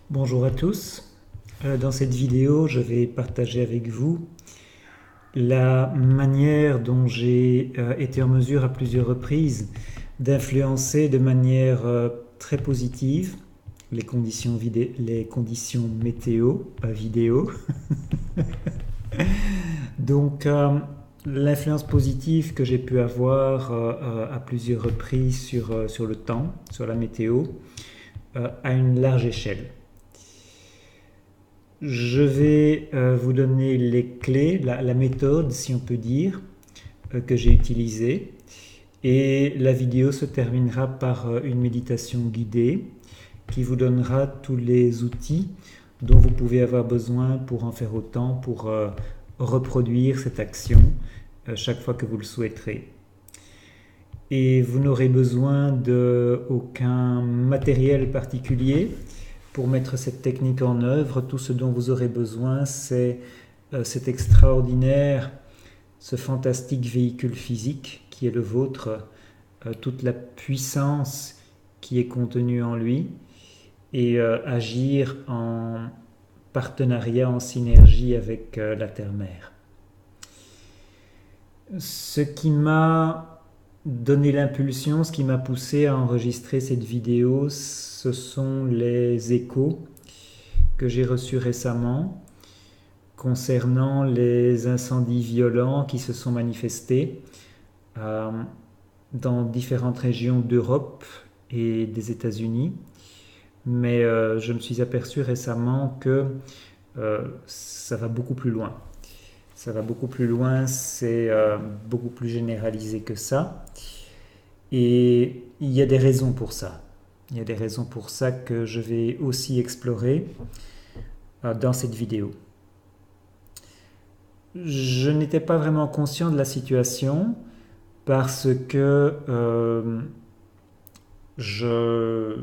Bonjour à tous. Dans cette vidéo, je vais partager avec vous la manière dont j'ai été en mesure à plusieurs reprises d'influencer de manière très positive les conditions météo, pas vidéo. Donc, l'influence positive que j'ai pu avoir à plusieurs reprises sur le temps, sur la météo, à une large échelle. Je vais vous donner les clés, la méthode, si on peut dire, que j'ai utilisée. Et la vidéo se terminera par une méditation guidée qui vous donnera tous les outils dont vous pouvez avoir besoin pour en faire autant, pour reproduire cette action chaque fois que vous le souhaiterez. Et vous n'aurez besoin d'aucun matériel particulier pour mettre cette technique en œuvre. Tout ce dont vous aurez besoin, c'est cet extraordinaire, ce fantastique véhicule physique qui est le vôtre, toute la puissance qui est contenue en lui, et agir en partenariat, en synergie avec la Terre-Mère. Ce qui m'a donné l'impulsion, ce qui m'a poussé à enregistrer cette vidéo, ce sont les échos que j'ai reçus récemment concernant les incendies violents qui se sont manifestés euh, dans différentes régions d'Europe et des États-Unis. Mais je me suis aperçu récemment que ça va beaucoup plus loin. Ça va beaucoup plus loin, c'est beaucoup plus généralisé que ça. Et il y a des raisons pour ça. Il y a des raisons pour ça que je vais aussi explorer dans cette vidéo. Je n'étais pas vraiment conscient de la situation parce que je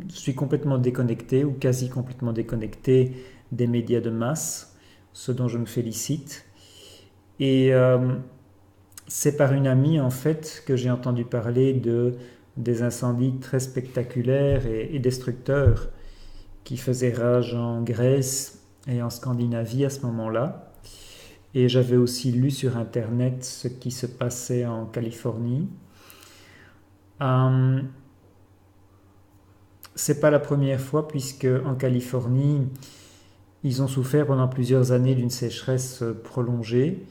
suis complètement déconnecté ou quasi complètement déconnecté des médias de masse, ce dont je me félicite. Et c'est par une amie en fait que j'ai entendu parler des incendies très spectaculaires et destructeurs qui faisaient rage en Grèce et en Scandinavie à ce moment-là. Et j'avais aussi lu sur Internet ce qui se passait en Californie. Euh, c'est pas la première fois puisque en Californie, ils ont souffert pendant plusieurs années d'une sécheresse prolongée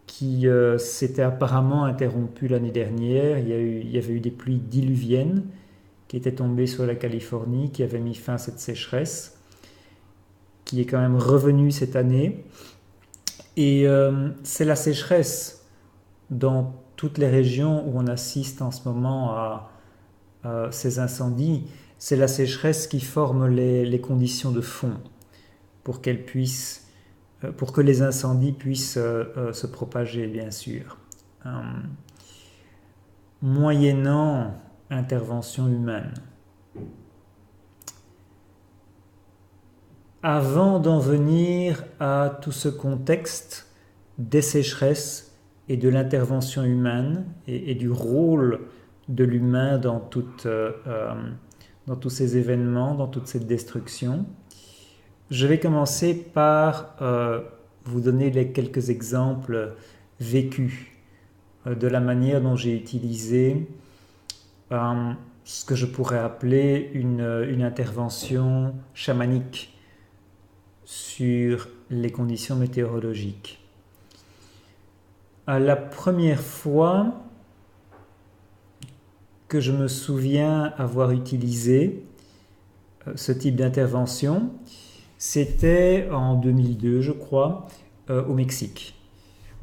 qui s'était apparemment interrompue l'année dernière. Il y avait eu des pluies diluviennes qui étaient tombées sur la Californie, qui avaient mis fin à cette sécheresse, qui est quand même revenue cette année. Et c'est la sécheresse dans toutes les régions où on assiste en ce moment à ces incendies. C'est la sécheresse qui forme les conditions de fond pour pour que les incendies puissent se propager, bien sûr, moyennant intervention humaine. Avant d'en venir à tout ce contexte des sécheresses et de l'intervention humaine et du rôle de l'humain dans tous ces événements, dans toute cette destruction, je vais commencer par vous donner quelques exemples vécus de la manière dont j'ai utilisé ce que je pourrais appeler une intervention chamanique sur les conditions météorologiques. La première fois que je me souviens avoir utilisé ce type d'intervention, c'était en 2002, je crois, au Mexique.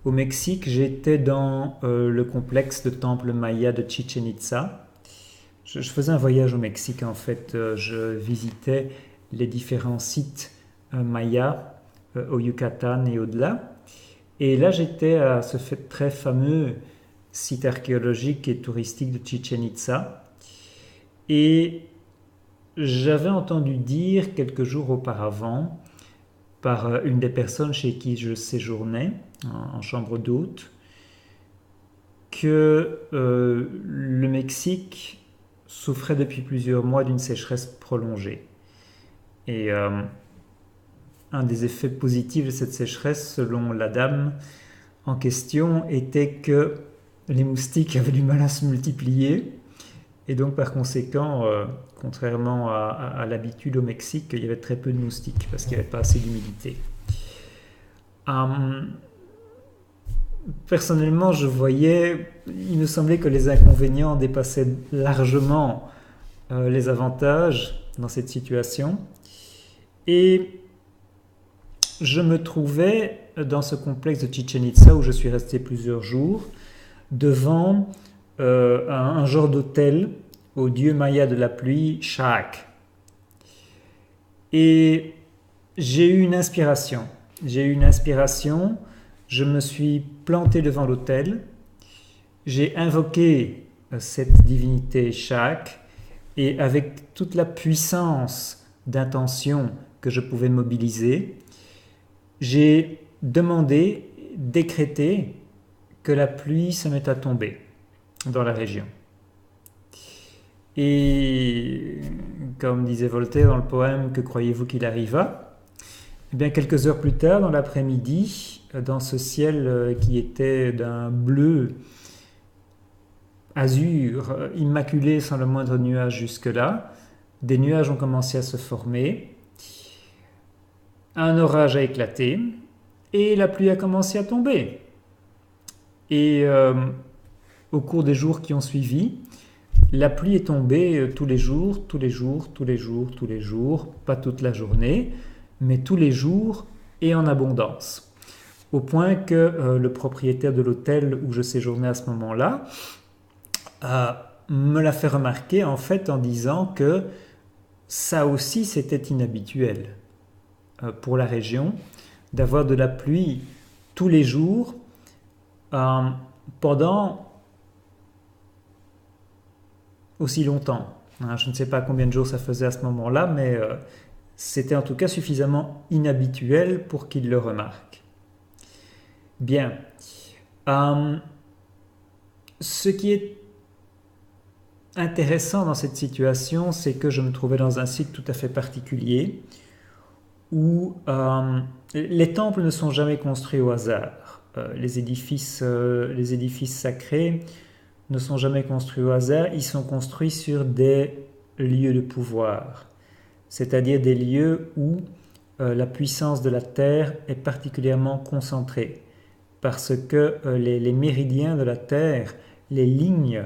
Au Mexique, j'étais dans le complexe de temple maya de Chichen Itza. Je faisais un voyage au Mexique, en fait. Je visitais les différents sites mayas au Yucatan et au-delà. Et là, j'étais à ce très fameux site archéologique et touristique de Chichen Itza. Et j'avais entendu dire quelques jours auparavant par une des personnes chez qui je séjournais en chambre d'hôte que le Mexique souffrait depuis plusieurs mois d'une sécheresse prolongée. Et un des effets positifs de cette sécheresse, selon la dame en question, était que les moustiques avaient du mal à se multiplier. Et donc, par conséquent, contrairement à l'habitude au Mexique, il y avait très peu de moustiques parce qu'il n'y avait pas assez d'humidité. Personnellement, il me semblait que les inconvénients dépassaient largement les avantages dans cette situation. Et je me trouvais dans ce complexe de Chichen Itza où je suis resté plusieurs jours devant un genre d'hôtel au dieu maya de la pluie, Sha'ak. Et j'ai eu une inspiration. Je me suis planté devant l'autel. J'ai invoqué cette divinité Sha'ak et avec toute la puissance d'intention que je pouvais mobiliser, j'ai demandé, décrété que la pluie se mette à tomber dans la région. Et comme disait Voltaire dans le poème « Que croyez-vous qu'il arriva ?» Eh bien, quelques heures plus tard, dans l'après-midi, dans ce ciel qui était d'un bleu azur, immaculé sans le moindre nuage jusque-là, des nuages ont commencé à se former, un orage a éclaté et la pluie a commencé à tomber. Et au cours des jours qui ont suivi, la pluie est tombée tous les jours, pas toute la journée, mais tous les jours et en abondance. Au point que le propriétaire de l'hôtel où je séjournais à ce moment-là me l'a fait remarquer en fait en disant que ça aussi c'était inhabituel pour la région d'avoir de la pluie tous les jours pendant aussi longtemps. Je ne sais pas combien de jours ça faisait à ce moment-là, mais c'était en tout cas suffisamment inhabituel pour qu'il le remarque. Bien. Ce qui est intéressant dans cette situation, c'est que je me trouvais dans un site tout à fait particulier où les temples ne sont jamais construits au hasard. Les édifices sacrés ne sont jamais construits au hasard, ils sont construits sur des lieux de pouvoir, c'est-à-dire des lieux où la puissance de la Terre est particulièrement concentrée, parce que les méridiens de la Terre, les lignes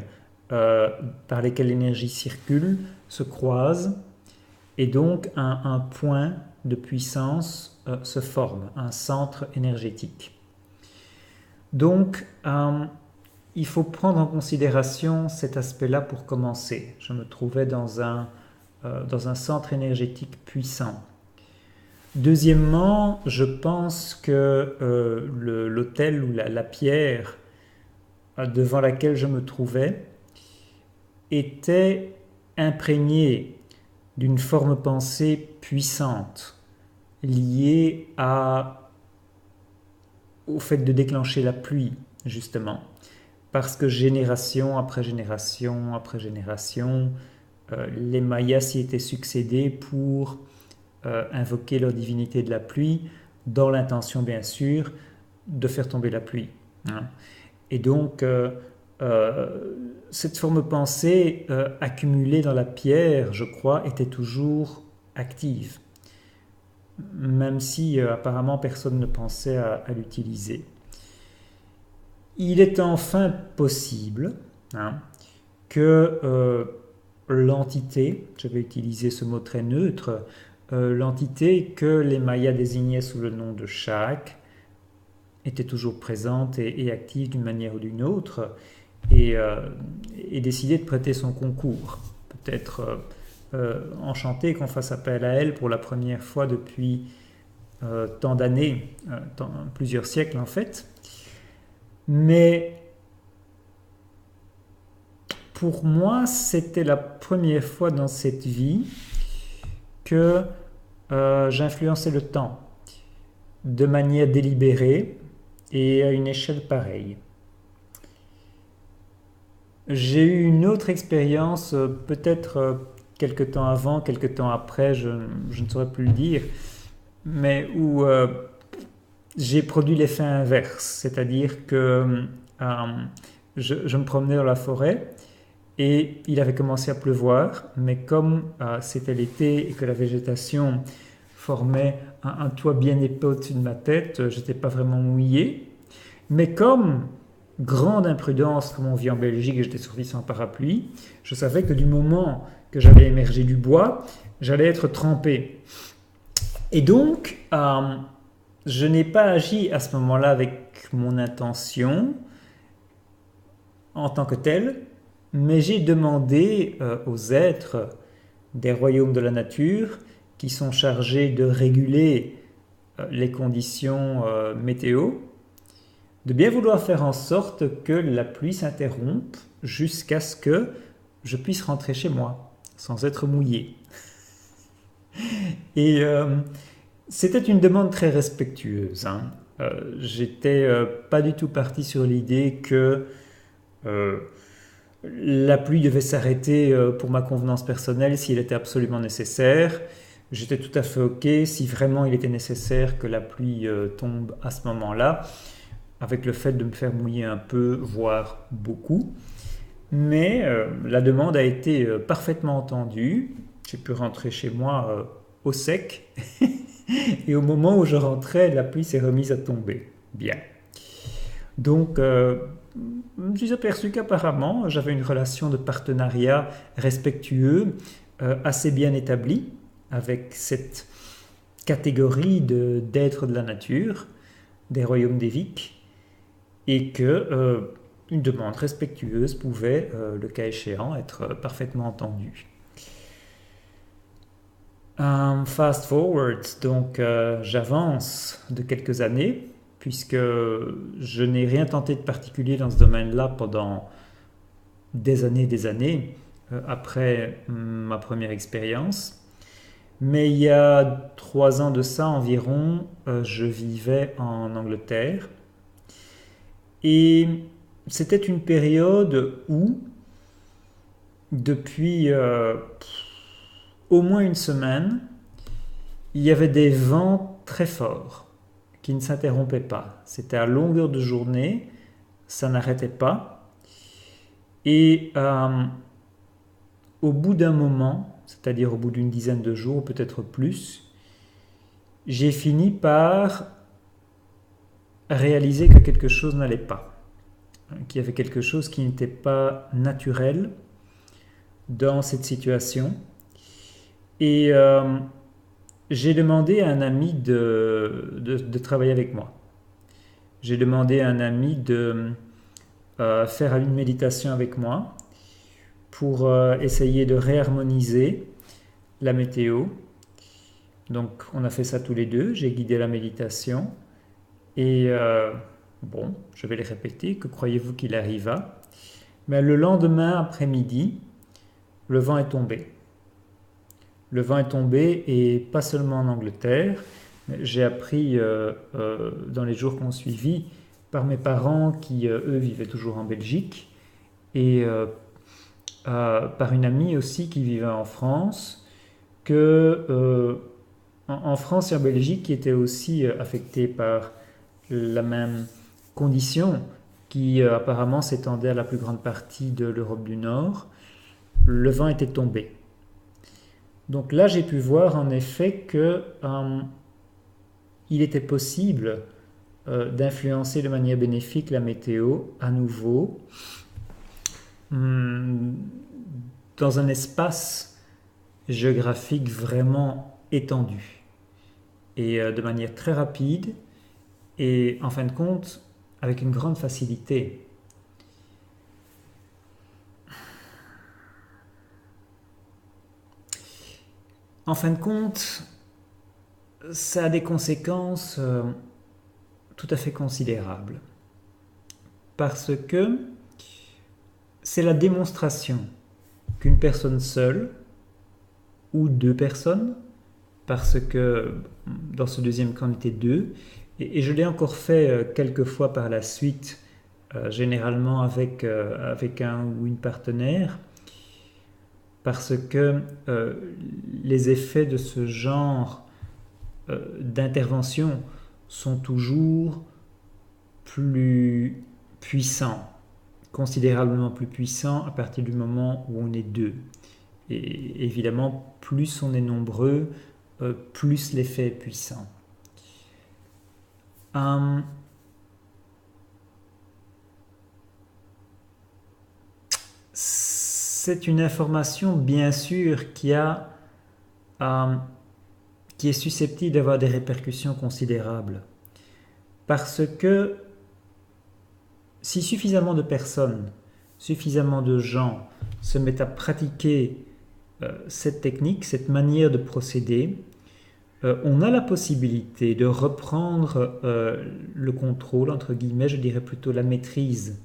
par lesquelles l'énergie circule, se croisent, et donc un point de puissance se forme, un centre énergétique. Donc, il faut prendre en considération cet aspect-là pour commencer. Je me trouvais dans un centre énergétique puissant. Deuxièmement, je pense que l'autel ou la pierre devant laquelle je me trouvais était imprégnée d'une forme pensée puissante liée au fait de déclencher la pluie, justement. Parce que génération après génération après génération, les Mayas s'y étaient succédés pour invoquer leur divinité de la pluie, dans l'intention bien sûr de faire tomber la pluie. Et donc, cette forme pensée accumulée dans la pierre, je crois, était toujours active, même si apparemment personne ne pensait à l'utiliser. Il est enfin possible que l'entité, je vais utiliser ce mot très neutre, l'entité que les Mayas désignaient sous le nom de Sha'ak était toujours présente et active d'une manière ou d'une autre et décidait de prêter son concours. Peut-être enchantée qu'on fasse appel à elle pour la première fois depuis tant d'années, plusieurs siècles en fait. Mais pour moi, c'était la première fois dans cette vie que j'influençais le temps de manière délibérée et à une échelle pareille. J'ai eu une autre expérience peut-être quelque temps avant, quelque temps après, je ne saurais plus le dire, mais où j'ai produit l'effet inverse, c'est-à-dire que je me promenais dans la forêt et il avait commencé à pleuvoir, mais comme c'était l'été et que la végétation formait un toit bien épais au-dessus de ma tête, j'étais pas vraiment mouillé. Mais comme grande imprudence, comme on vit en Belgique et j'étais sorti sans parapluie, je savais que du moment que j'allais émerger du bois, j'allais être trempé. Et donc, je n'ai pas agi à ce moment-là avec mon intention en tant que tel, mais j'ai demandé aux êtres des royaumes de la nature qui sont chargés de réguler les conditions météo, de bien vouloir faire en sorte que la pluie s'interrompe jusqu'à ce que je puisse rentrer chez moi sans être mouillé. Et c'était une demande très respectueuse. Hein. J'étais pas du tout parti sur l'idée que la pluie devait s'arrêter pour ma convenance personnelle si elle était absolument nécessaire. J'étais tout à fait OK si vraiment il était nécessaire que la pluie tombe à ce moment-là, avec le fait de me faire mouiller un peu, voire beaucoup. Mais la demande a été parfaitement entendue. J'ai pu rentrer chez moi au sec. Et au moment où je rentrais, la pluie s'est remise à tomber. Bien. Donc, je me suis aperçu qu'apparemment, j'avais une relation de partenariat respectueux, assez bien établie, avec cette catégorie d'êtres de la nature, des royaumes d'éviques, et que une demande respectueuse pouvait, le cas échéant, être parfaitement entendue. Fast forward, donc j'avance de quelques années, puisque je n'ai rien tenté de particulier dans ce domaine-là pendant des années, après ma première expérience. Mais il y a 3 ans de ça environ, je vivais en Angleterre. Et c'était une période où, depuis au moins une semaine, il y avait des vents très forts qui ne s'interrompaient pas. C'était à longueur de journée, ça n'arrêtait pas. Et au bout d'un moment, c'est-à-dire au bout d'une dizaine de jours, peut-être plus, j'ai fini par réaliser que quelque chose n'allait pas, qu'il y avait quelque chose qui n'était pas naturel dans cette situation. Et j'ai demandé à un ami de travailler avec moi. J'ai demandé à un ami de faire une méditation avec moi pour essayer de réharmoniser la météo. Donc on a fait ça tous les deux, j'ai guidé la méditation et bon, je vais le répéter, que croyez-vous qu'il arriva? Mais le lendemain après-midi, le vent est tombé. Le vent est tombé et pas seulement en Angleterre, mais j'ai appris dans les jours qui ont suivi par mes parents qui eux vivaient toujours en Belgique et par une amie aussi qui vivait en France que en France et en Belgique qui étaient aussi affectés par la même condition qui apparemment s'étendait à la plus grande partie de l'Europe du Nord. Le vent était tombé. Donc là, j'ai pu voir en effet que il était possible d'influencer de manière bénéfique la météo à nouveau dans un espace géographique vraiment étendu et de manière très rapide et en fin de compte avec une grande facilité. En fin de compte, ça a des conséquences tout à fait considérables. Parce que c'est la démonstration qu'une personne seule, ou 2 personnes, parce que dans ce deuxième cas on était 2, et je l'ai encore fait quelques fois par la suite, généralement avec un ou une partenaire, parce que les effets de ce genre d'intervention sont toujours plus puissants, considérablement plus puissants à partir du moment où on est deux. Et évidemment, plus on est nombreux, plus l'effet est puissant. C'est une information, bien sûr, qui est susceptible d'avoir des répercussions considérables. Parce que si suffisamment de personnes, suffisamment de gens se mettent à pratiquer cette technique, cette manière de procéder, on a la possibilité de reprendre le contrôle, entre guillemets, je dirais plutôt la maîtrise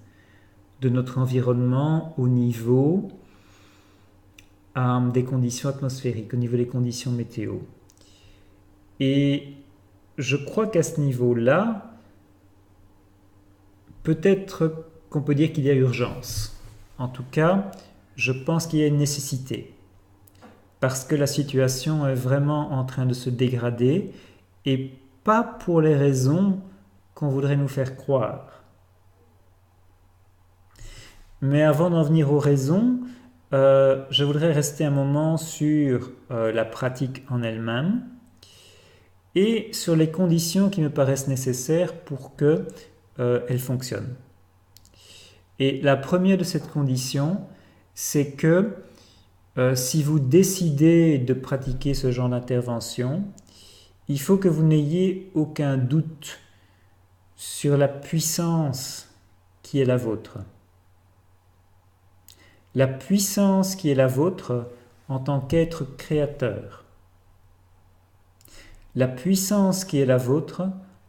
de notre environnement au niveau des conditions atmosphériques, au niveau des conditions météo. Et je crois qu'à ce niveau-là, peut-être qu'on peut dire qu'il y a urgence. En tout cas, je pense qu'il y a une nécessité. Parce que la situation est vraiment en train de se dégrader et pas pour les raisons qu'on voudrait nous faire croire. Mais avant d'en venir aux raisons, je voudrais rester un moment sur la pratique en elle-même et sur les conditions qui me paraissent nécessaires pour qu'elle fonctionne. Et la première de cette condition, c'est que si vous décidez de pratiquer ce genre d'intervention, il faut que vous n'ayez aucun doute sur la puissance qui est la vôtre. La puissance qui est la vôtre en tant qu'être créateur. La puissance qui est la vôtre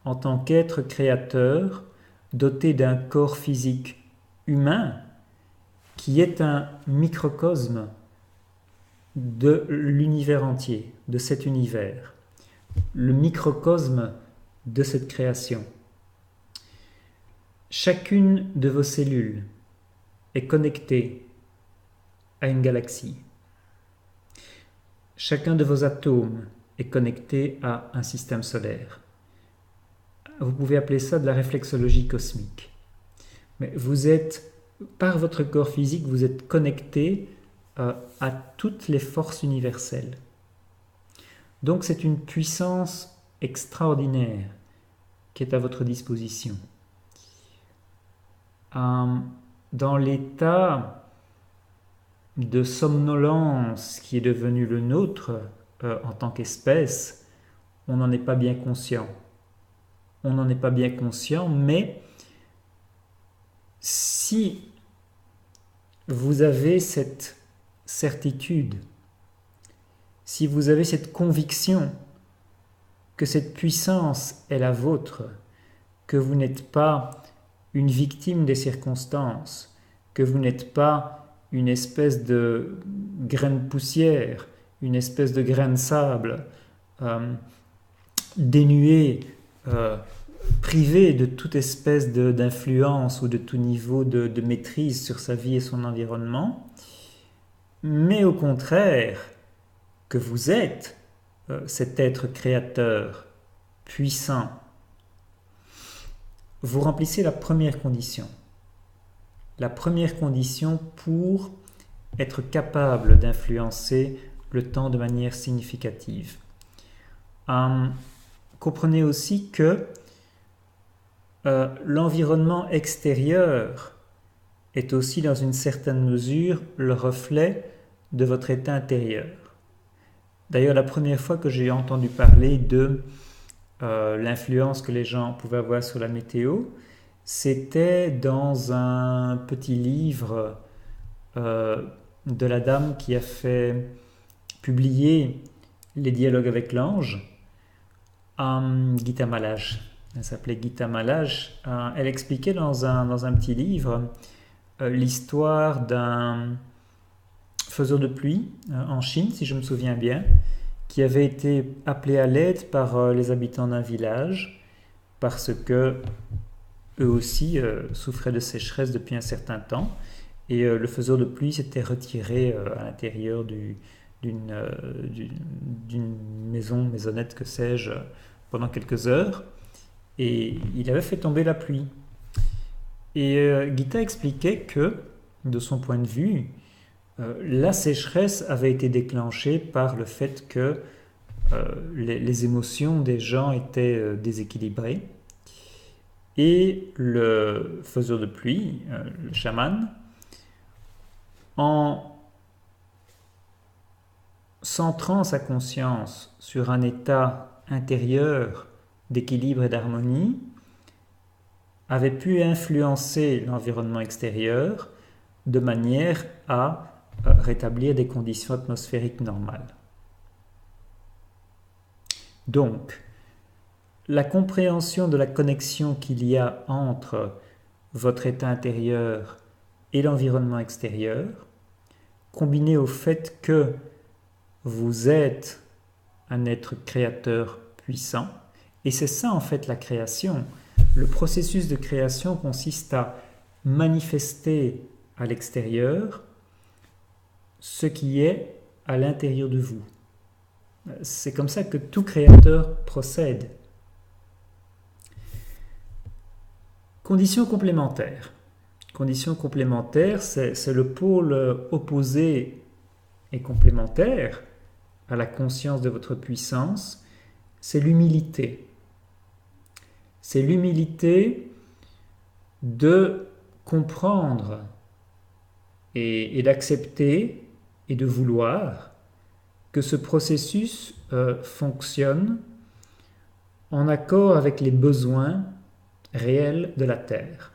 en tant qu'être créateur doté d'un corps physique humain qui est un microcosme de l'univers entier, de cet univers, le microcosme de cette création. Chacune de vos cellules est connectée à une galaxie. Chacun de vos atomes est connecté à un système solaire. Vous pouvez appeler ça de la réflexologie cosmique. Mais vous êtes, par votre corps physique, vous êtes connecté à toutes les forces universelles. Donc c'est une puissance extraordinaire qui est à votre disposition. Dans l'état de somnolence qui est devenu le nôtre en tant qu'espèce, on n'en est pas bien conscient. On n'en est pas bien conscient, mais si vous avez cette certitude, si vous avez cette conviction que cette puissance est la vôtre, que vous n'êtes pas une victime des circonstances, que vous n'êtes pas une espèce de grain de poussière, une espèce de grain de sable, dénué, privé de toute espèce d'influence ou de tout niveau de maîtrise sur sa vie et son environnement, mais au contraire, que vous êtes cet être créateur, puissant, vous remplissez la première condition. La première condition pour être capable d'influencer le temps de manière significative. Comprenez aussi que l'environnement extérieur est aussi dans une certaine mesure le reflet de votre état intérieur. D'ailleurs, la première fois que j'ai entendu parler de l'influence que les gens pouvaient avoir sur la météo, c'était dans un petit livre de la dame qui a fait publier Les dialogues avec l'ange, Gita Malaj. Elle s'appelait Gita Malaj. Elle expliquait dans un petit livre l'histoire d'un faiseur de pluie en Chine, si je me souviens bien, qui avait été appelé à l'aide par les habitants d'un village parce que eux aussi souffraient de sécheresse depuis un certain temps. et le faiseur de pluie s'était retiré à l'intérieur d'une maisonnette, que sais-je, pendant quelques heures, et il avait fait tomber la pluie. Et Gita expliquait que, de son point de vue, la sécheresse avait été déclenchée par le fait que les émotions des gens étaient déséquilibrées, et le faiseur de pluie, le chaman, en centrant sa conscience sur un état intérieur d'équilibre et d'harmonie, avait pu influencer l'environnement extérieur de manière à rétablir des conditions atmosphériques normales. Donc, la compréhension de la connexion qu'il y a entre votre état intérieur et l'environnement extérieur, combinée au fait que vous êtes un être créateur puissant, et c'est ça en fait la création. Le processus de création consiste à manifester à l'extérieur ce qui est à l'intérieur de vous. C'est comme ça que tout créateur procède. Conditions complémentaires. Conditions complémentaires, c'est le pôle opposé et complémentaire à la conscience de votre puissance, c'est l'humilité. C'est l'humilité de comprendre et d'accepter et de vouloir que ce processus fonctionne en accord avec les besoins réels de la Terre.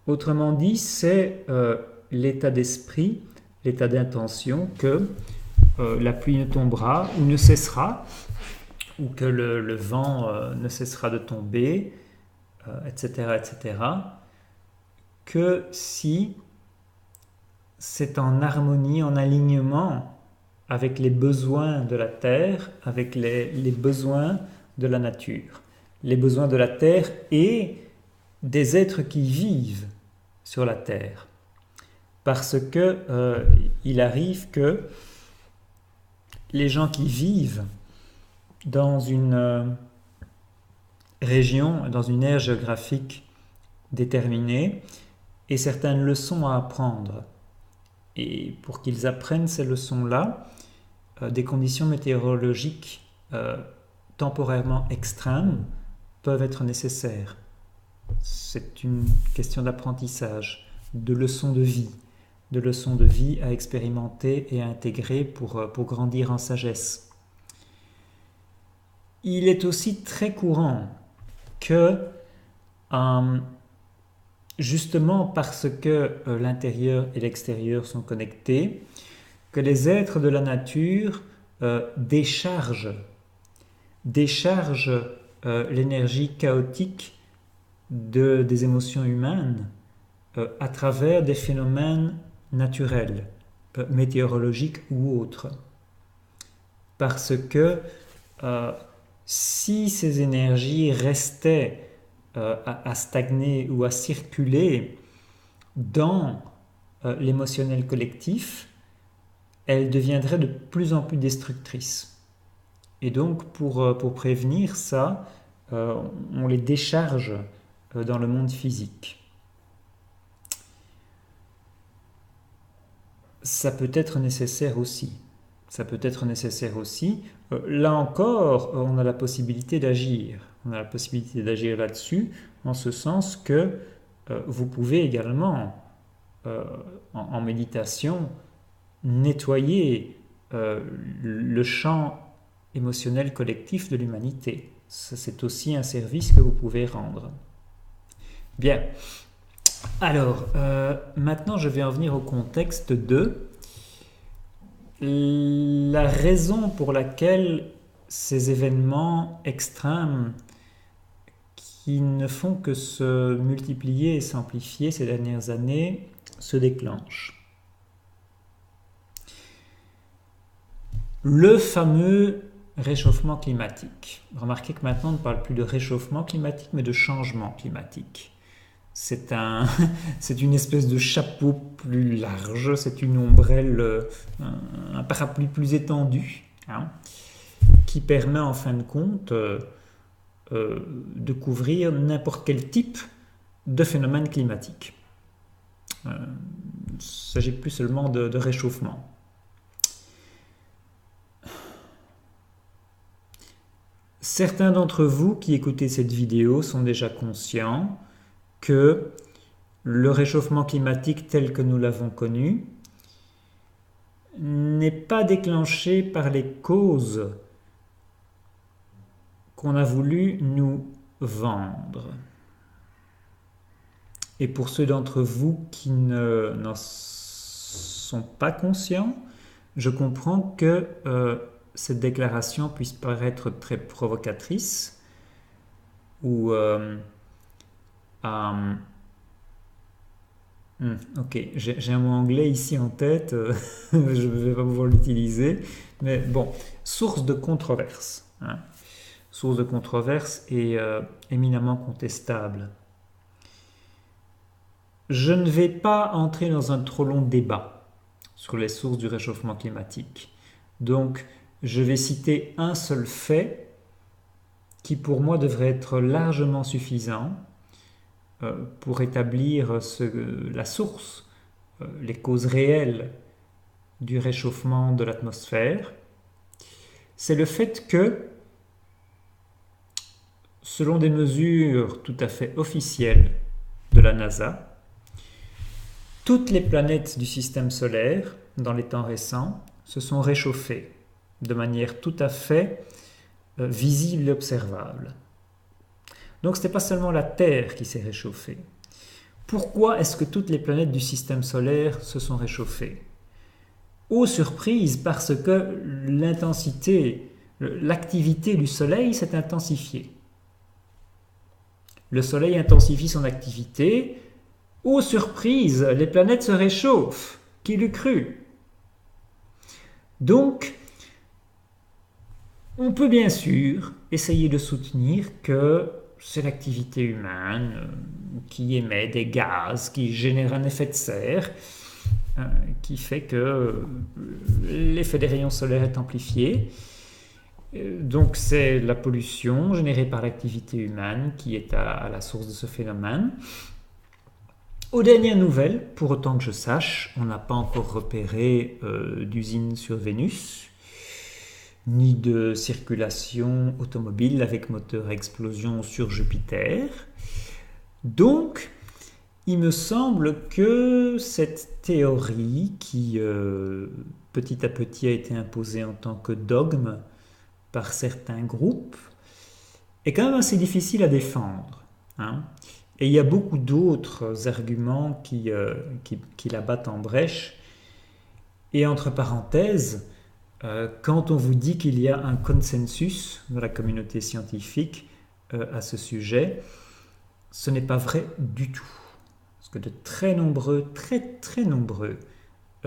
Autrement dit, c'est l'état d'esprit, l'état d'intention que la pluie ne tombera ou ne cessera, ou que le vent ne cessera de tomber, etc., etc., que si c'est en harmonie, en alignement avec les besoins de la Terre, avec les besoins de la nature, les besoins de la Terre et des êtres qui vivent sur la Terre. Parce que il arrive que les gens qui vivent dans une région, dans une aire géographique déterminée, aient certaines leçons à apprendre. Et pour qu'ils apprennent ces leçons-là, des conditions météorologiques temporairement extrêmes peuvent être nécessaires. C'est une question d'apprentissage, de leçons de vie à expérimenter et à intégrer pour grandir en sagesse. Il est aussi très courant que, justement parce que l'intérieur et l'extérieur sont connectés, que les êtres de la nature déchargent l'énergie chaotique des émotions humaines à travers des phénomènes naturels, météorologiques ou autres. Parce que si ces énergies restaient à stagner ou à circuler dans l'émotionnel collectif, elles deviendraient de plus en plus destructrices. Et donc, pour prévenir ça, on les décharge dans le monde physique. Ça peut être nécessaire aussi. Là encore, on a la possibilité d'agir. On a la possibilité d'agir là-dessus, en ce sens que vous pouvez également, en méditation, nettoyer le champ émotionnel collectif de l'humanité. C'est aussi un service que vous pouvez rendre. Bien. Alors, maintenant je vais en venir au contexte de la raison pour laquelle ces événements extrêmes qui ne font que se multiplier et s'amplifier ces dernières années se déclenchent. Le fameux réchauffement climatique. Remarquez que maintenant on ne parle plus de réchauffement climatique mais de changement climatique. c'est une espèce de chapeau plus large, c'est une ombrelle, un parapluie plus étendu, hein, qui permet en fin de compte de couvrir n'importe quel type de phénomène climatique. Il ne s'agit plus seulement de réchauffement. Certains d'entre vous qui écoutez cette vidéo sont déjà conscients que le réchauffement climatique tel que nous l'avons connu n'est pas déclenché par les causes qu'on a voulu nous vendre. Et pour ceux d'entre vous qui n'en sont pas conscients, je comprends que cette déclaration puisse paraître très provocatrice ou ok, j'ai un mot anglais ici en tête, je ne vais pas pouvoir l'utiliser, mais bon, source de controverse, hein. Source de controverse et éminemment contestable. Je ne vais pas entrer dans un trop long débat sur les sources du réchauffement climatique. Donc, je vais citer un seul fait qui pour moi devrait être largement suffisant pour établir la source, les causes réelles du réchauffement de l'atmosphère. C'est le fait que, selon des mesures tout à fait officielles de la NASA, toutes les planètes du système solaire, dans les temps récents, se sont réchauffées de manière tout à fait visible et observable. Donc ce n'était pas seulement la Terre qui s'est réchauffée. Pourquoi est-ce que toutes les planètes du système solaire se sont réchauffées? Oh surprise, parce que l'activité du Soleil s'est intensifiée. Le Soleil intensifie son activité. Oh surprise, les planètes se réchauffent. Qui l'eût cru? Donc, on peut bien sûr essayer de soutenir que c'est l'activité humaine qui émet des gaz, qui génère un effet de serre, qui fait que l'effet des rayons solaires est amplifié. Donc c'est la pollution générée par l'activité humaine qui est à la source de ce phénomène. Aux dernières nouvelles, pour autant que je sache, on n'a pas encore repéré d'usine sur Vénus, ni de circulation automobile avec moteur à explosion sur Jupiter. Donc, il me semble que cette théorie qui petit à petit a été imposée en tant que dogme par certains groupes est quand même assez difficile à défendre, hein. Et il y a beaucoup d'autres arguments qui la battent en brèche. Et entre parenthèses, quand on vous dit qu'il y a un consensus dans la communauté scientifique à ce sujet, ce n'est pas vrai du tout. Parce que de très nombreux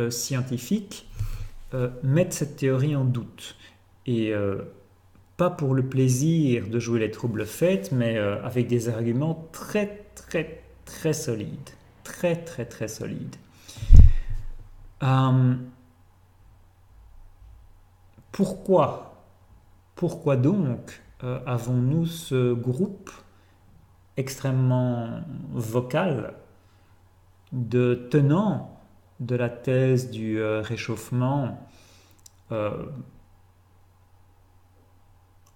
scientifiques mettent cette théorie en doute. Et pas pour le plaisir de jouer les troubles-fêtes, mais avec des arguments très solides. Très solides. Pourquoi donc avons-nous ce groupe extrêmement vocal de tenants de la thèse du réchauffement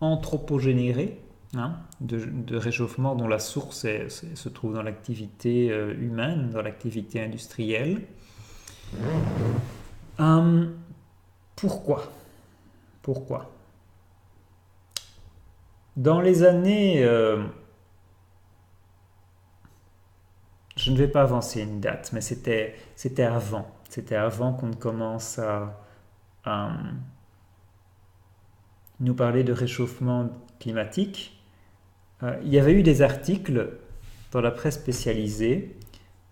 anthropogénéré, hein, de réchauffement dont la source se trouve dans l'activité humaine, dans l'activité industrielle. Pourquoi? Dans les années... je ne vais pas avancer une date, mais c'était avant. C'était avant qu'on ne commence à nous parler de réchauffement climatique. Il y avait eu des articles dans la presse spécialisée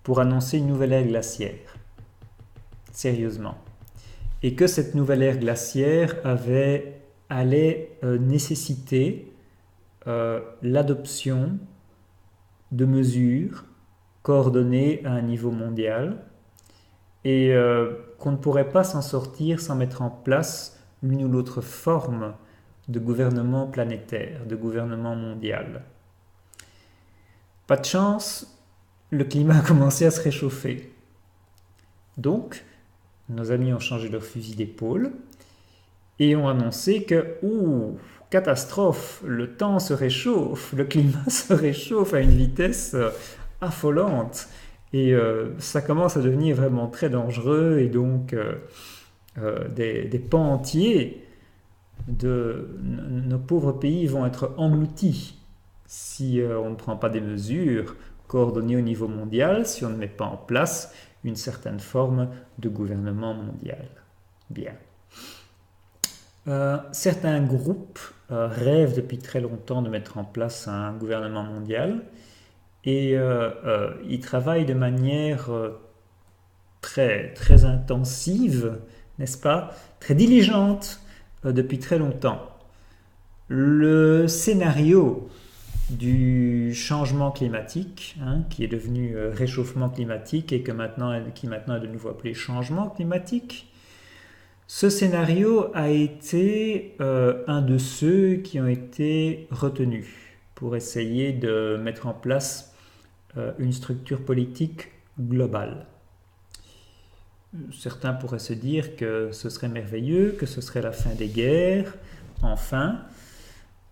pour annoncer une nouvelle ère glaciaire. Sérieusement. Et que cette nouvelle ère glaciaire allait nécessiter l'adoption de mesures coordonnée à un niveau mondial et qu'on ne pourrait pas s'en sortir sans mettre en place l'une ou l'autre forme de gouvernement planétaire, de gouvernement mondial. Pas de chance, le climat a commencé à se réchauffer. Donc, nos amis ont changé leur fusil d'épaule et ont annoncé que, catastrophe, le temps se réchauffe, le climat se réchauffe à une vitesse affolante. Et ça commence à devenir vraiment très dangereux et donc des pans entiers de nos pauvres pays vont être engloutis si on ne prend pas des mesures coordonnées au niveau mondial, si on ne met pas en place une certaine forme de gouvernement mondial. Bien. Certains groupes rêvent depuis très longtemps de mettre en place un gouvernement mondial et ils travaillent de manière très, très intensive, n'est-ce pas, très diligente depuis très longtemps. Le scénario du changement climatique, qui est devenu réchauffement climatique et qui maintenant est de nouveau appelé changement climatique, ce scénario a été un de ceux qui ont été retenus pour essayer de mettre en place une structure politique globale. Certains pourraient se dire que ce serait merveilleux, que ce serait la fin des guerres, enfin.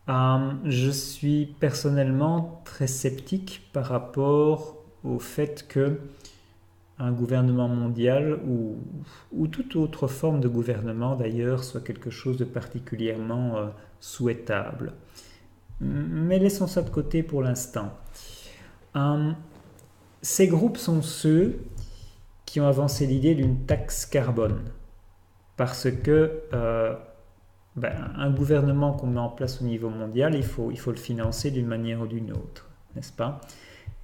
Je suis personnellement très sceptique par rapport au fait que un gouvernement mondial ou toute autre forme de gouvernement d'ailleurs soit quelque chose de particulièrement souhaitable. Mais laissons ça de côté pour l'instant. Ces groupes sont ceux qui ont avancé l'idée d'une taxe carbone parce que un gouvernement qu'on met en place au niveau mondial, il faut le financer d'une manière ou d'une autre, n'est-ce pas?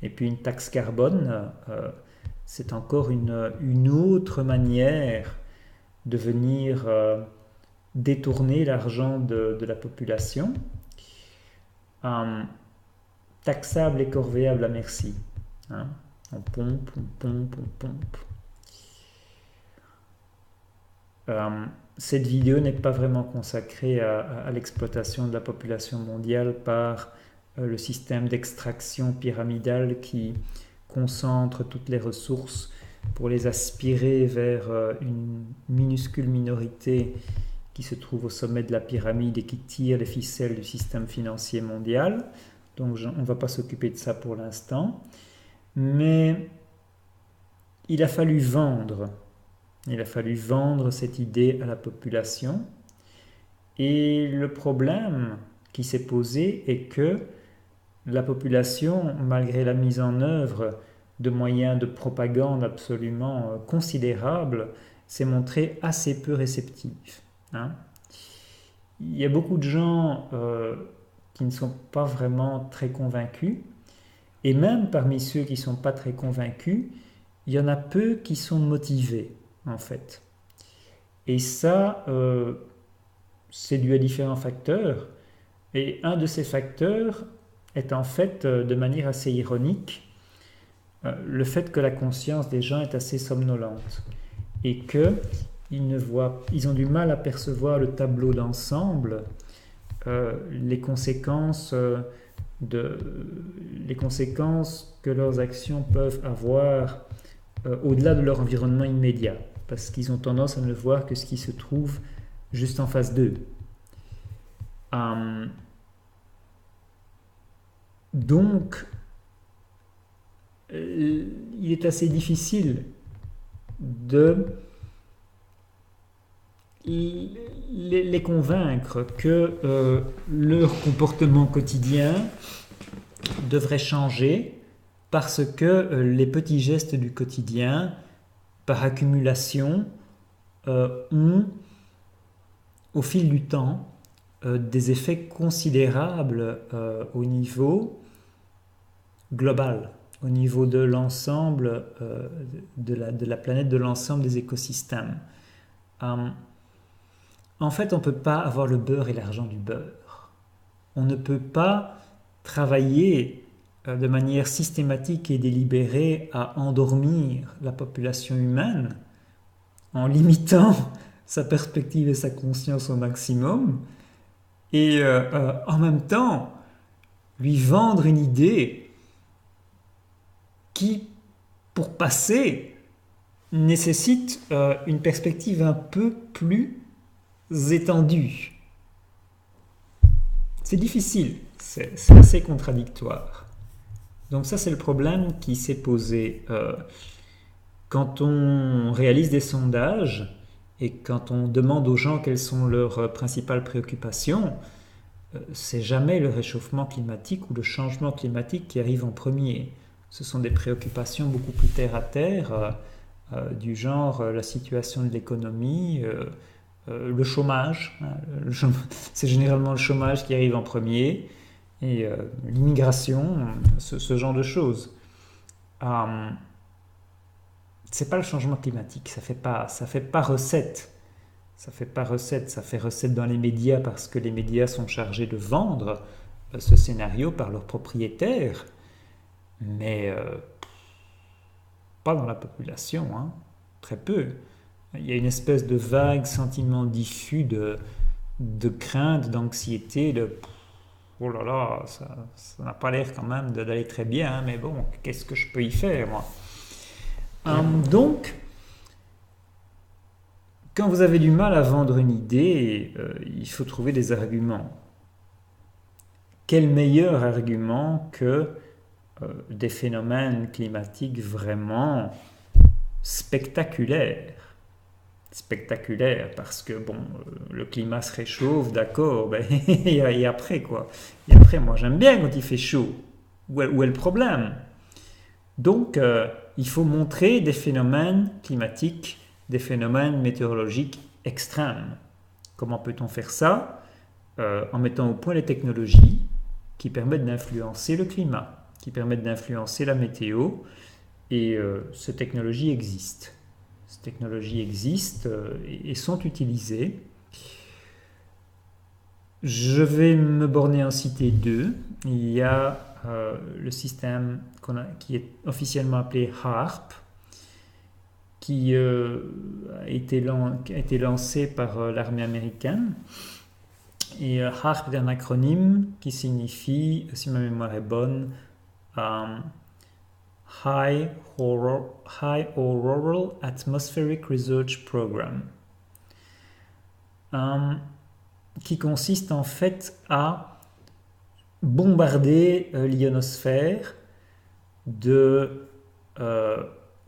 Et puis une taxe carbone, c'est encore une autre manière de venir détourner l'argent de la population. Taxable et corvéable à merci. On pompe, on pompe, on pompe. Cette vidéo n'est pas vraiment consacrée à l'exploitation de la population mondiale par le système d'extraction pyramidale qui concentre toutes les ressources pour les aspirer vers une minuscule minorité qui se trouve au sommet de la pyramide et qui tire les ficelles du système financier mondial. Donc on ne va pas s'occuper de ça pour l'instant. Mais il a fallu vendre cette idée à la population. Et le problème qui s'est posé est que la population, malgré la mise en œuvre de moyens de propagande absolument considérables, s'est montrée assez peu réceptive. Il y a beaucoup de gens qui ne sont pas vraiment très convaincus, et même parmi ceux qui ne sont pas très convaincus, il y en a peu qui sont motivés, en fait. Et ça, c'est dû à différents facteurs. Et un de ces facteurs est en fait, de manière assez ironique, le fait que la conscience des gens est assez somnolente et qu'ils ont du mal à percevoir le tableau d'ensemble, les conséquences que leurs actions peuvent avoir au-delà de leur environnement immédiat, parce qu'ils ont tendance à ne voir que ce qui se trouve juste en face d'eux. Donc, il est assez difficile de les convaincre que leur comportement quotidien devrait changer parce que les petits gestes du quotidien, par accumulation, ont, au fil du temps, des effets considérables au niveau global, au niveau de l'ensemble de la planète, de l'ensemble des écosystèmes. En fait, on ne peut pas avoir le beurre et l'argent du beurre. On ne peut pas travailler de manière systématique et délibérée à endormir la population humaine en limitant sa perspective et sa conscience au maximum et en même temps lui vendre une idée qui, pour passer, nécessite une perspective un peu plus étendue. C'est difficile, c'est assez contradictoire. Donc ça, c'est le problème qui s'est posé quand on réalise des sondages et quand on demande aux gens quelles sont leurs principales préoccupations. C'est jamais le réchauffement climatique ou le changement climatique qui arrive en premier. Ce sont des préoccupations beaucoup plus terre à terre, du genre la situation de l'économie, le chômage. C'est généralement le chômage qui arrive en premier, et l'immigration, ce genre de choses. C'est pas le changement climatique, ça fait pas recette. Ça fait pas recette, ça fait recette dans les médias parce que les médias sont chargés de vendre ce scénario par leurs propriétaires, mais pas dans la population, hein, très peu. Il y a une espèce de vague sentiment diffus de crainte, d'anxiété, de oh là là, ça n'a pas l'air quand même d'aller très bien, hein, mais bon, qu'est-ce que je peux y faire, moi? Donc, quand vous avez du mal à vendre une idée, il faut trouver des arguments. Quel meilleur argument que des phénomènes climatiques vraiment spectaculaires? Spectaculaires parce que bon, le climat se réchauffe, d'accord, ben, et après quoi? Et après, moi j'aime bien quand il fait chaud. Où est le problème? Donc, il faut montrer des phénomènes climatiques, des phénomènes météorologiques extrêmes. Comment peut-on faire ça? En mettant au point les technologies qui permettent d'influencer le climat, qui permettent d'influencer la météo, et ces technologies existent. Ces technologies existent et sont utilisées. Je vais me borner à en citer deux. Il y a le système qui est officiellement appelé HAARP, qui a été lancé par l'armée américaine. Et HAARP est un acronyme qui signifie, si ma mémoire est bonne, High Auroral Atmospheric Research Program, qui consiste en fait à bombarder l'ionosphère de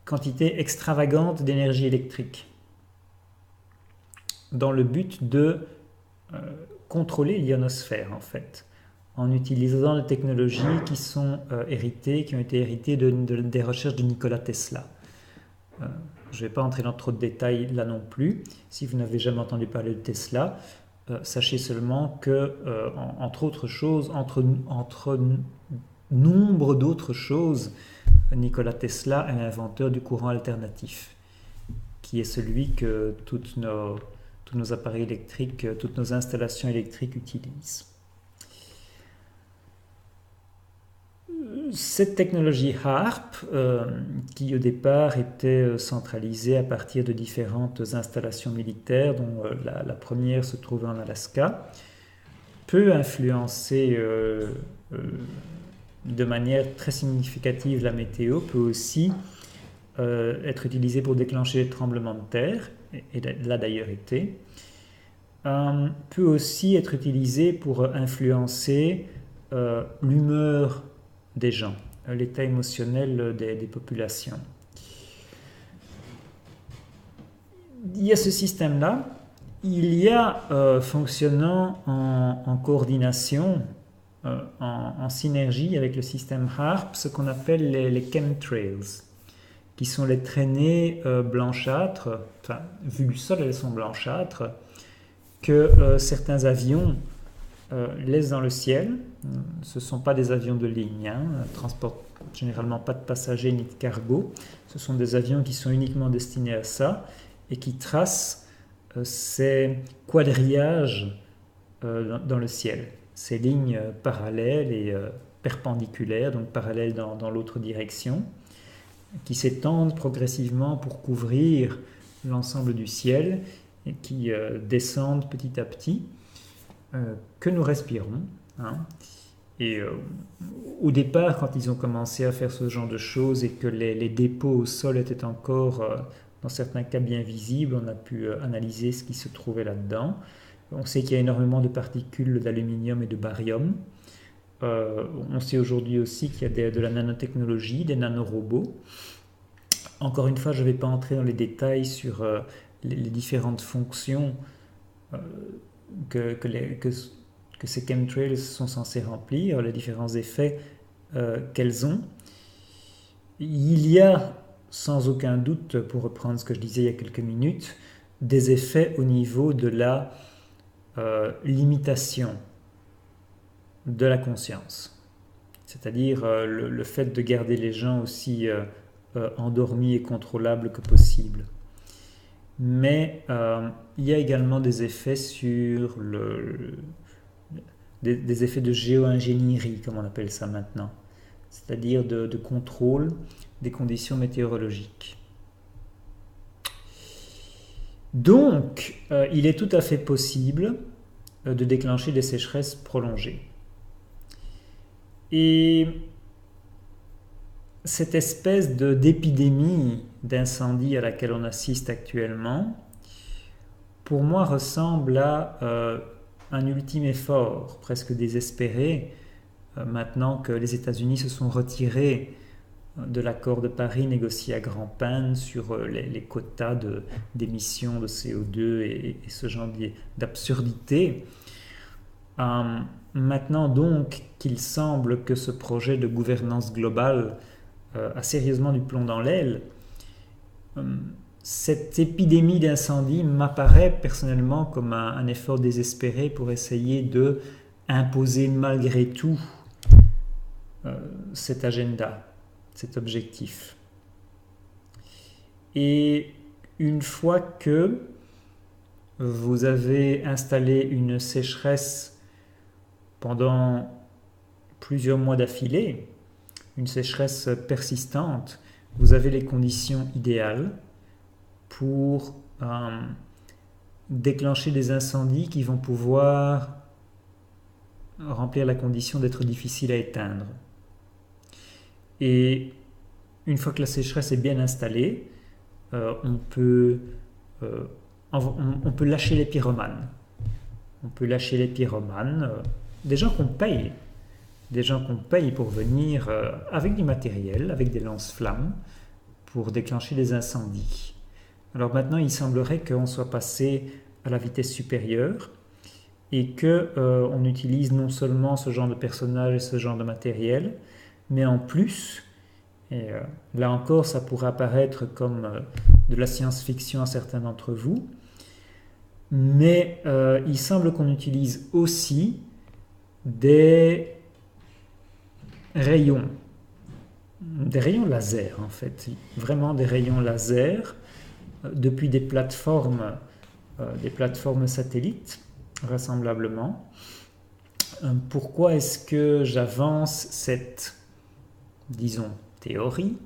quantités extravagantes d'énergie électrique dans le but de contrôler l'ionosphère en fait, en utilisant des technologies qui sont qui ont été héritées des recherches de Nikola Tesla. Je ne vais pas entrer dans trop de détails là non plus. Si vous n'avez jamais entendu parler de Tesla, sachez seulement que, entre autres choses, entre nombre d'autres choses, Nikola Tesla est l'inventeur du courant alternatif, qui est celui que tous nos appareils électriques, toutes nos installations électriques utilisent. Cette technologie HAARP, qui au départ était centralisée à partir de différentes installations militaires, dont la première se trouve en Alaska, peut influencer de manière très significative la météo, peut aussi être utilisée pour déclencher des tremblements de terre, et l'a d'ailleurs été, peut aussi être utilisée pour influencer l'humeur des gens, l'état émotionnel des populations. Il y a ce système-là, il y a fonctionnant en coordination, en synergie avec le système HAARP, ce qu'on appelle les chemtrails, qui sont les traînées blanchâtres, enfin, vu du sol, elles sont blanchâtres, que certains avions laissent dans le ciel. Ce ne sont pas des avions de ligne, transportent généralement pas de passagers ni de cargo. Ce sont des avions qui sont uniquement destinés à ça et qui tracent ces quadrillages dans le ciel, ces lignes parallèles perpendiculaires, donc parallèles dans l'autre direction, qui s'étendent progressivement pour couvrir l'ensemble du ciel et qui descendent petit à petit, que nous respirons. Hein. Et au départ, quand ils ont commencé à faire ce genre de choses et que les dépôts au sol étaient encore, dans certains cas, bien visibles, on a pu analyser ce qui se trouvait là-dedans. On sait qu'il y a énormément de particules d'aluminium et de barium. On sait aujourd'hui aussi qu'il y a de la nanotechnologie, des nanorobots. Encore une fois, je ne vais pas entrer dans les détails sur les différentes fonctions que ces chemtrails sont censés remplir, les différents effets qu'elles ont. Il y a, sans aucun doute, pour reprendre ce que je disais il y a quelques minutes, des effets au niveau de la limitation de la conscience. C'est-à-dire le fait de garder les gens aussi endormis et contrôlables que possible. Mais il y a également des effets sur des effets de géo-ingénierie, comme on appelle ça maintenant, c'est-à-dire de contrôle des conditions météorologiques. Donc, il est tout à fait possible de déclencher des sécheresses prolongées. Et cette espèce d'épidémie d'incendie à laquelle on assiste actuellement, pour moi, ressemble à un ultime effort, presque désespéré, maintenant que les États-Unis se sont retirés de l'accord de Paris négocié à grand-peine sur les quotas d'émissions de CO2 et ce genre d'absurdité. Maintenant donc qu'il semble que ce projet de gouvernance globale a sérieusement du plomb dans l'aile, cette épidémie d'incendie m'apparaît personnellement comme un effort désespéré pour essayer de imposer malgré tout cet agenda, cet objectif. Et une fois que vous avez installé une sécheresse pendant plusieurs mois d'affilée, une sécheresse persistante, vous avez les conditions idéales pour déclencher des incendies qui vont pouvoir remplir la condition d'être difficiles à éteindre. Et une fois que la sécheresse est bien installée, on peut lâcher les pyromanes. On peut lâcher les pyromanes, des gens qu'on paye. Des gens qu'on paye pour venir avec du matériel, avec des lance-flammes, pour déclencher des incendies. Alors maintenant, il semblerait qu'on soit passé à la vitesse supérieure et qu'on utilise non seulement ce genre de personnages et ce genre de matériel, mais en plus, et là encore ça pourrait apparaître comme de la science-fiction à certains d'entre vous, mais il semble qu'on utilise aussi des rayons laser en fait, vraiment des rayons laser depuis des plateformes satellites vraisemblablement. Pourquoi est-ce que j'avance cette, disons, théorie?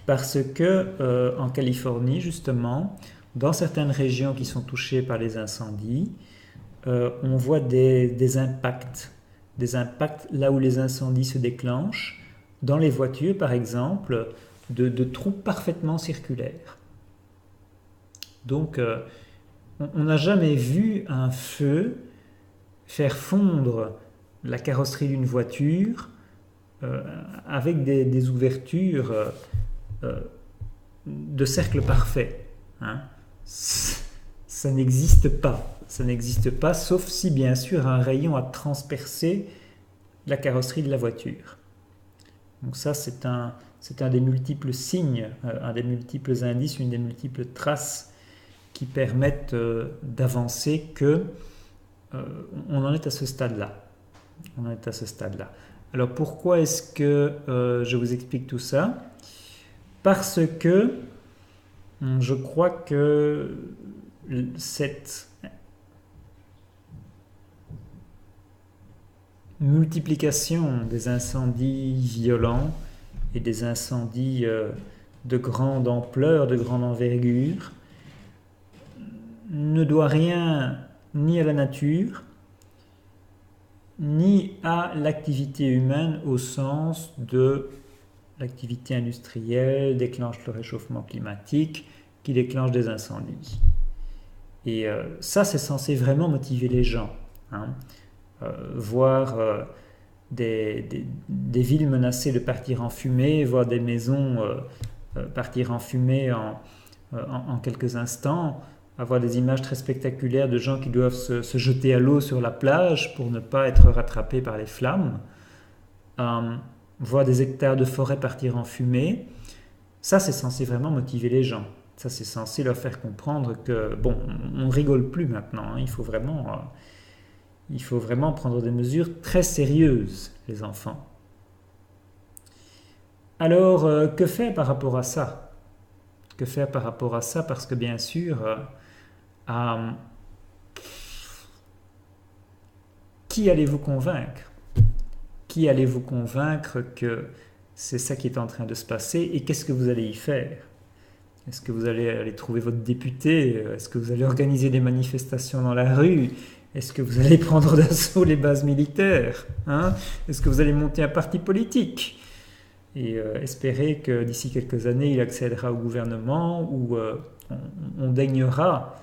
Parce que en Californie justement, dans certaines régions qui sont touchées par les incendies, on voit des impacts là où les incendies se déclenchent, dans les voitures par exemple, de trous parfaitement circulaires. Donc on n'a jamais vu un feu faire fondre la carrosserie d'une voiture avec des ouvertures de cercle parfait. Hein. Ça n'existe pas. Ça n'existe pas, sauf si bien sûr un rayon a transpercé la carrosserie de la voiture. Donc ça, c'est un des multiples signes, un des multiples indices, une des multiples traces qui permettent d'avancer que on en est à ce stade-là. On en est à ce stade-là. Alors pourquoi est-ce que je vous explique tout ça? Parce que je crois que cette multiplication des incendies violents et des incendies de grande ampleur, de grande envergure, ne doit rien ni à la nature, ni à l'activité humaine au sens de l'activité industrielle déclenche le réchauffement climatique qui déclenche des incendies. Et ça, c'est censé vraiment motiver les gens. Voir des villes menacées de partir en fumée, voir des maisons partir en fumée en quelques instants, avoir des images très spectaculaires de gens qui doivent se jeter à l'eau sur la plage pour ne pas être rattrapés par les flammes, voir des hectares de forêt partir en fumée, ça c'est censé vraiment motiver les gens. Ça c'est censé leur faire comprendre que, bon, on ne rigole plus maintenant, il faut vraiment prendre des mesures très sérieuses, les enfants. Alors, que faire par rapport à ça? Que faire par rapport à ça? Parce que bien sûr, qui allez-vous convaincre? Qui allez-vous convaincre que c'est ça qui est en train de se passer et qu'est-ce que vous allez y faire? Est-ce que vous allez aller trouver votre député? Est-ce que vous allez organiser des manifestations dans la rue? Est-ce que vous allez prendre d'assaut les bases militaires? Est-ce que vous allez monter un parti politique? Et espérer que d'ici quelques années, il accédera au gouvernement ou on daignera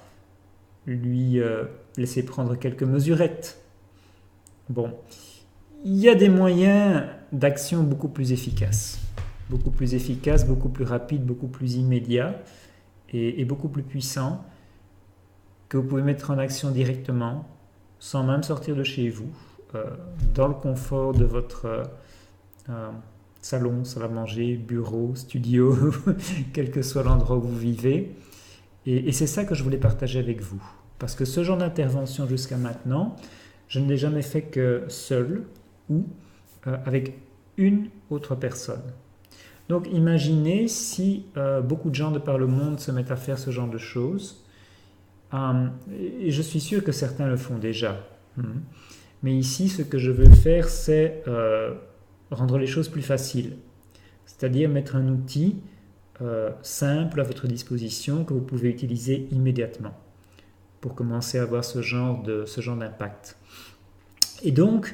lui laisser prendre quelques mesurettes. Bon, il y a des moyens d'action beaucoup plus efficaces, beaucoup plus rapides, beaucoup plus immédiats et beaucoup plus puissants que vous pouvez mettre en action directement, sans même sortir de chez vous, dans le confort de votre salon, salle à manger, bureau, studio, quel que soit l'endroit où vous vivez. Et c'est ça que je voulais partager avec vous. Parce que ce genre d'intervention jusqu'à maintenant, je ne l'ai jamais fait que seul ou avec une autre personne. Donc imaginez si beaucoup de gens de par le monde se mettent à faire ce genre de choses. Et je suis sûr que certains le font déjà. Mais ici, ce que je veux faire, c'est rendre les choses plus faciles. C'est-à-dire mettre un outil simple à votre disposition que vous pouvez utiliser immédiatement pour commencer à avoir ce genre d'impact. Et donc,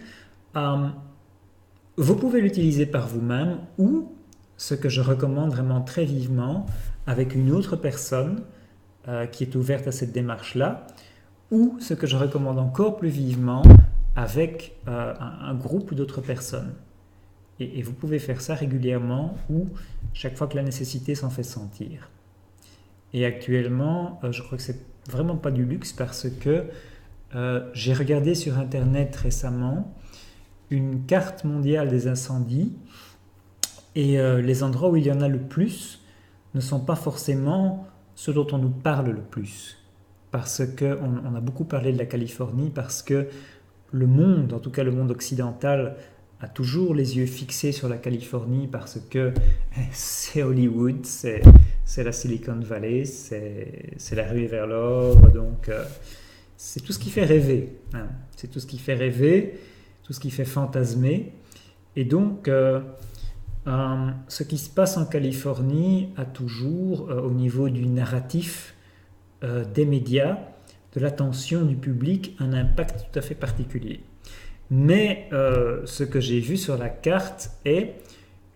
vous pouvez l'utiliser par vous-même ou, ce que je recommande vraiment très vivement, avec une autre personne qui est ouverte à cette démarche-là, ou ce que je recommande encore plus vivement, avec un groupe d'autres personnes. Et vous pouvez faire ça régulièrement ou chaque fois que la nécessité s'en fait sentir. Et actuellement, je crois que c'est vraiment pas du luxe parce que j'ai regardé sur Internet récemment une carte mondiale des incendies et les endroits où il y en a le plus ne sont pas forcément ceux dont on nous parle le plus. Parce qu'on a beaucoup parlé de la Californie parce que le monde, en tout cas le monde occidental, a toujours les yeux fixés sur la Californie parce que c'est Hollywood, c'est la Silicon Valley, c'est la ruée vers l'or, donc c'est tout ce qui fait rêver. C'est tout ce qui fait rêver, tout ce qui fait fantasmer. Et donc, ce qui se passe en Californie a toujours, au niveau du narratif des médias, de l'attention du public, un impact tout à fait particulier. Mais ce que j'ai vu sur la carte est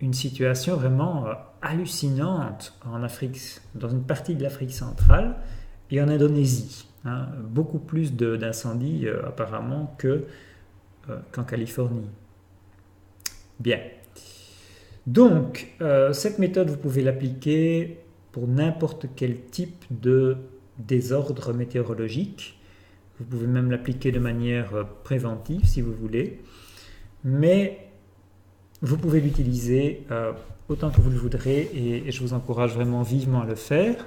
une situation vraiment hallucinante en Afrique, dans une partie de l'Afrique centrale et en Indonésie. Beaucoup plus d'incendies apparemment qu'en Californie. Bien. Donc, cette méthode, vous pouvez l'appliquer pour n'importe quel type de désordre météorologique. Vous pouvez même l'appliquer de manière préventive si vous voulez, mais vous pouvez l'utiliser autant que vous le voudrez et je vous encourage vraiment vivement à le faire.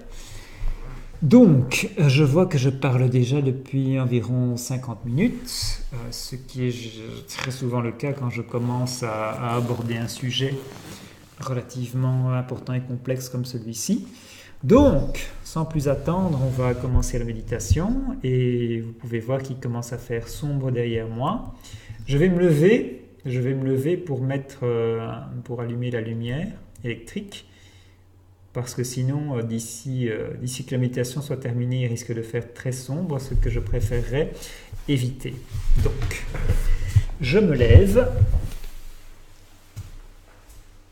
Donc, je vois que je parle déjà depuis environ 50 minutes, ce qui est très souvent le cas quand je commence à aborder un sujet relativement important et complexe comme celui-ci. Donc, sans plus attendre, on va commencer la méditation et vous pouvez voir qu'il commence à faire sombre derrière moi. Je vais me lever pour pour allumer la lumière électrique, parce que sinon, d'ici que la méditation soit terminée, il risque de faire très sombre, ce que je préférerais éviter. Donc, je me lève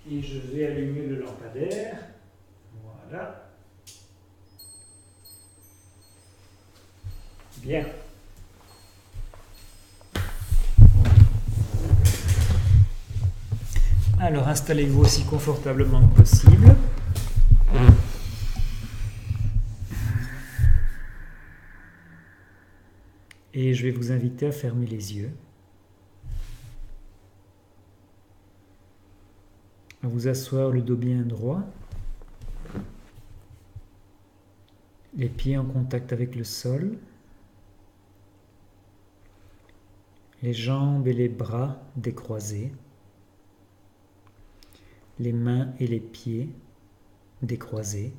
et je vais allumer le lampadaire. Voilà. Bien. Alors installez-vous aussi confortablement que possible. Et je vais vous inviter à fermer les yeux, à vous asseoir le dos bien droit, les pieds en contact avec le sol, les jambes et les bras décroisés, les mains et les pieds décroisés.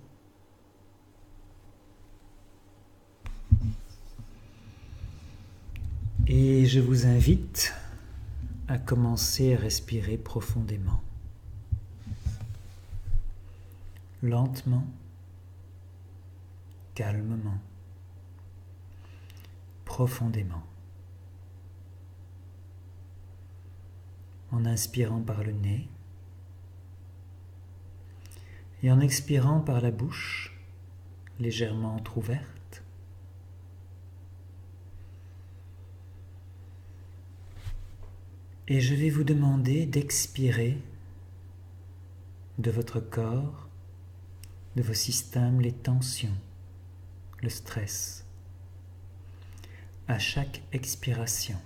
Et je vous invite à commencer à respirer profondément, lentement, calmement, profondément, en inspirant par le nez et en expirant par la bouche légèrement entrouverte. Et je vais vous demander d'expirer de votre corps, de vos systèmes, les tensions, le stress, à chaque expiration.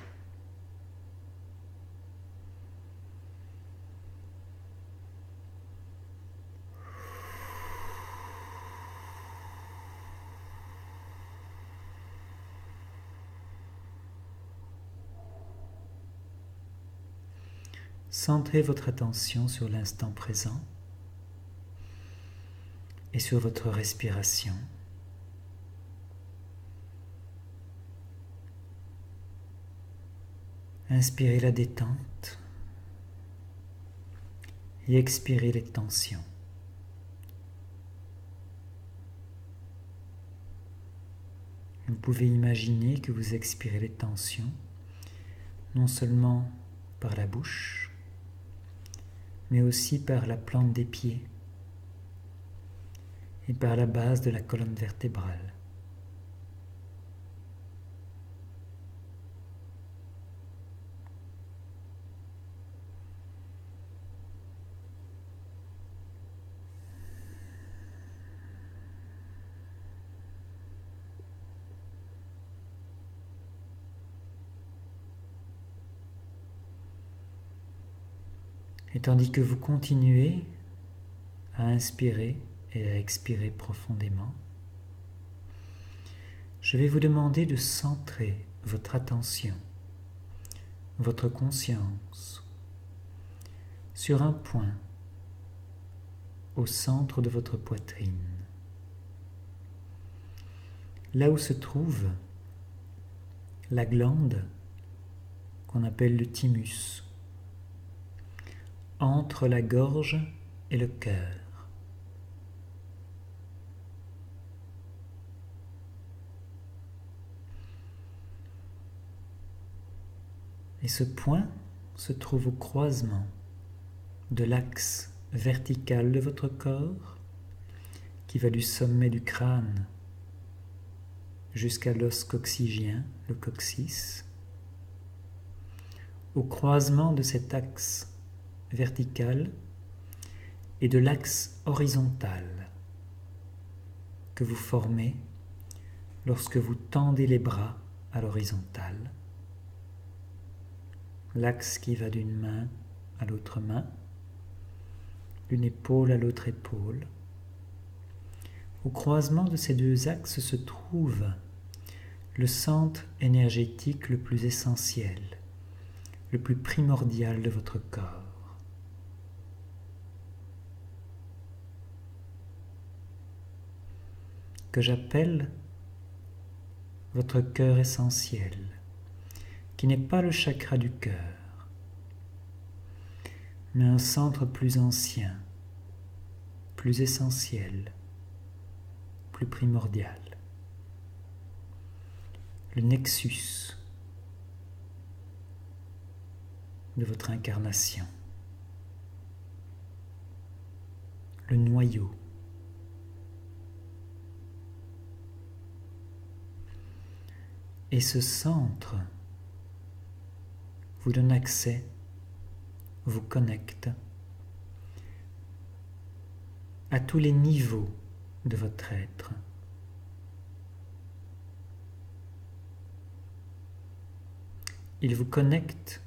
Centrez votre attention sur l'instant présent et sur votre respiration. Inspirez la détente et expirez les tensions. Vous pouvez imaginer que vous expirez les tensions, non seulement par la bouche, mais aussi par la plante des pieds et par la base de la colonne vertébrale. Et tandis que vous continuez à inspirer et à expirer profondément, je vais vous demander de centrer votre attention, votre conscience, sur un point au centre de votre poitrine, là où se trouve la glande qu'on appelle le thymus, entre la gorge et le cœur. Et ce point se trouve au croisement de l'axe vertical de votre corps, qui va du sommet du crâne jusqu'à l'os coccygien, le coccyx. Au croisement de cet axe vertical et de l'axe horizontal que vous formez lorsque vous tendez les bras à l'horizontale, l'axe qui va d'une main à l'autre main, d'une épaule à l'autre épaule. Au croisement de ces deux axes se trouve le centre énergétique le plus essentiel, le plus primordial de votre corps. Que j'appelle votre cœur essentiel, qui n'est pas le chakra du cœur, mais un centre plus ancien, plus essentiel, plus primordial. Le nexus de votre incarnation, le noyau. Et ce centre vous donne accès, vous connecte à tous les niveaux de votre être. Il vous connecte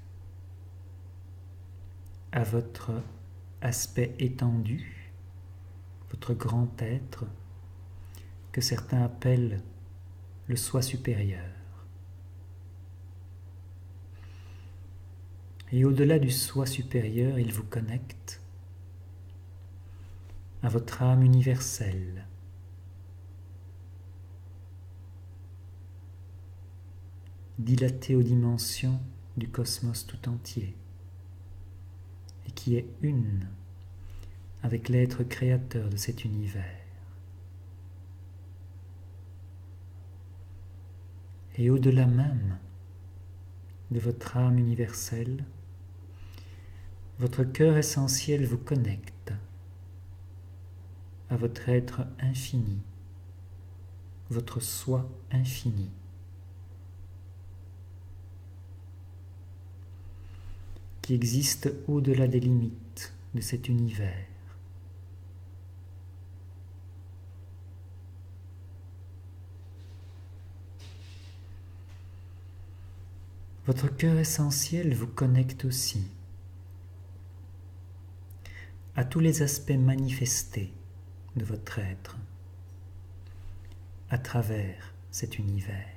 à votre aspect étendu, votre grand être, que certains appellent le soi supérieur. Et au-delà du soi supérieur, il vous connecte à votre âme universelle, dilatée aux dimensions du cosmos tout entier, et qui est une avec l'être créateur de cet univers. Et au-delà même de votre âme universelle, votre cœur essentiel vous connecte à votre être infini, votre soi infini. Qui existe au-delà des limites de cet univers. Votre cœur essentiel vous connecte aussi à tous les aspects manifestés de votre être à travers cet univers.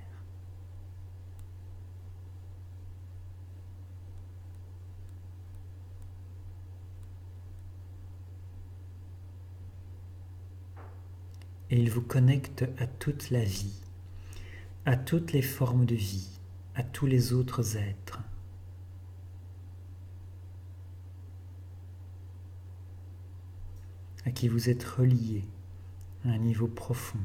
Et il vous connecte à toute la vie, à toutes les formes de vie, à tous les autres êtres. À qui vous êtes reliés à un niveau profond.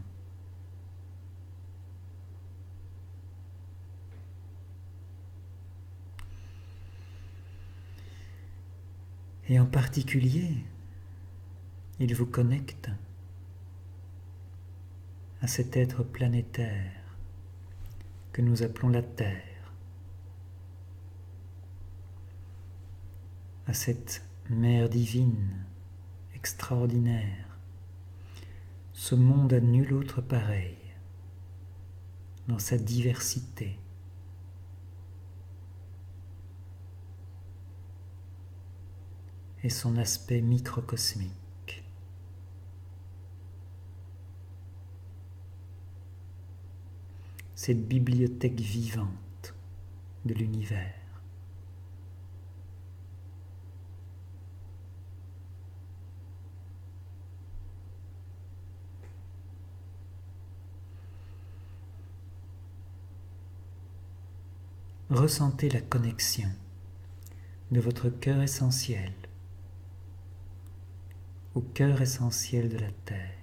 Et en particulier, il vous connecte à cet être planétaire que nous appelons la Terre, à cette mère divine extraordinaire, ce monde à nul autre pareil, dans sa diversité. Et son aspect microcosmique. Cette bibliothèque vivante de l'univers. Ressentez la connexion de votre cœur essentiel au cœur essentiel de la Terre,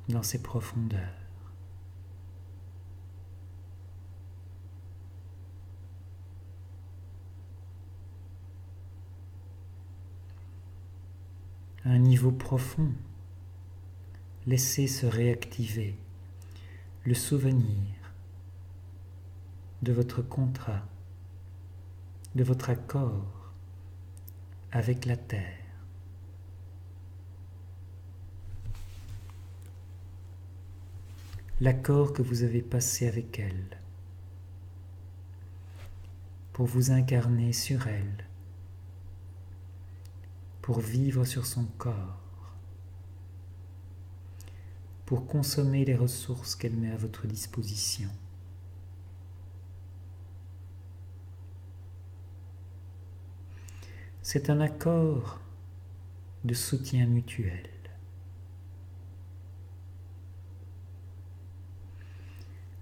dans ses profondeurs. À un niveau profond, laissez se réactiver le souvenir de votre contrat, de votre accord avec la Terre. L'accord que vous avez passé avec elle pour vous incarner sur elle, pour vivre sur son corps, pour consommer les ressources qu'elle met à votre disposition. C'est un accord de soutien mutuel.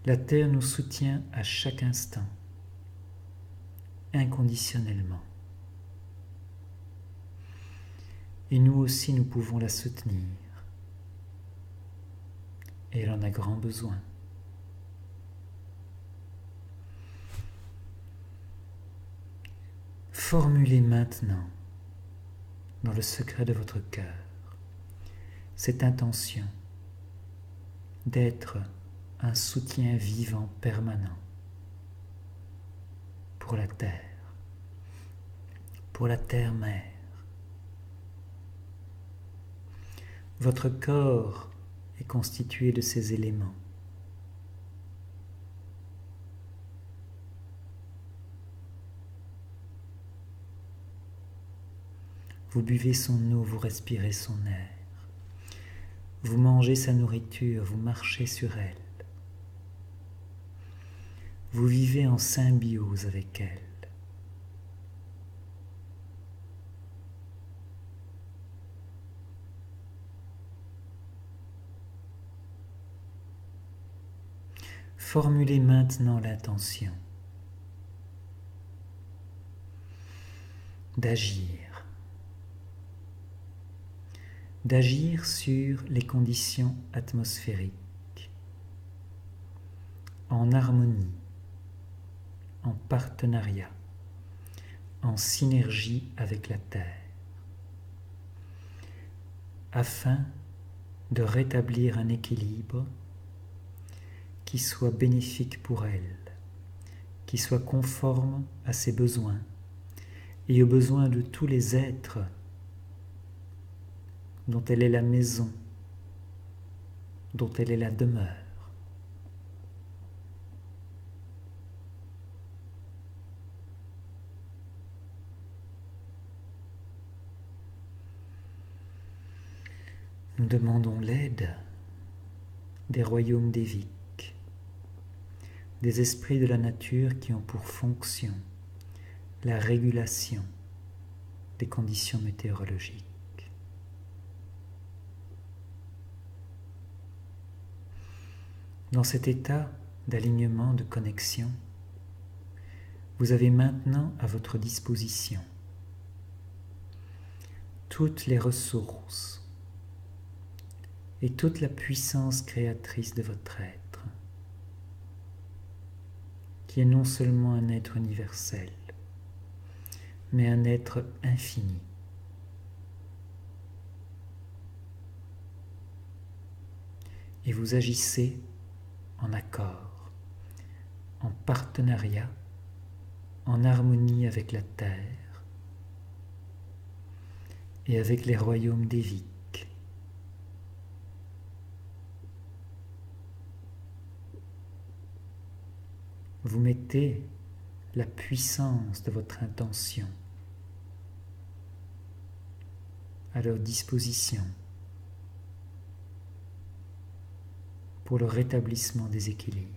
La Terre nous soutient à chaque instant, inconditionnellement. Et nous aussi, nous pouvons la soutenir. Et elle en a grand besoin. Formulez maintenant, dans le secret de votre cœur, cette intention d'être un soutien vivant permanent pour la terre-mère. Votre corps est constitué de ces éléments. Vous buvez son eau, vous respirez son air. Vous mangez sa nourriture, vous marchez sur elle. Vous vivez en symbiose avec elle. Formulez maintenant l'intention d'agir sur les conditions atmosphériques, en harmonie, en partenariat, en synergie avec la Terre, afin de rétablir un équilibre qui soit bénéfique pour elle, qui soit conforme à ses besoins et aux besoins de tous les êtres dont elle est la maison, dont elle est la demeure. Nous demandons l'aide des royaumes déviques, des esprits de la nature qui ont pour fonction la régulation des conditions météorologiques. Dans cet état d'alignement, de connexion, vous avez maintenant à votre disposition toutes les ressources et toute la puissance créatrice de votre être, qui est non seulement un être universel, mais un être infini. Et vous agissez en accord, en partenariat, en harmonie avec la Terre et avec les royaumes déviques. Vous mettez la puissance de votre intention à leur disposition pour le rétablissement des équilibres.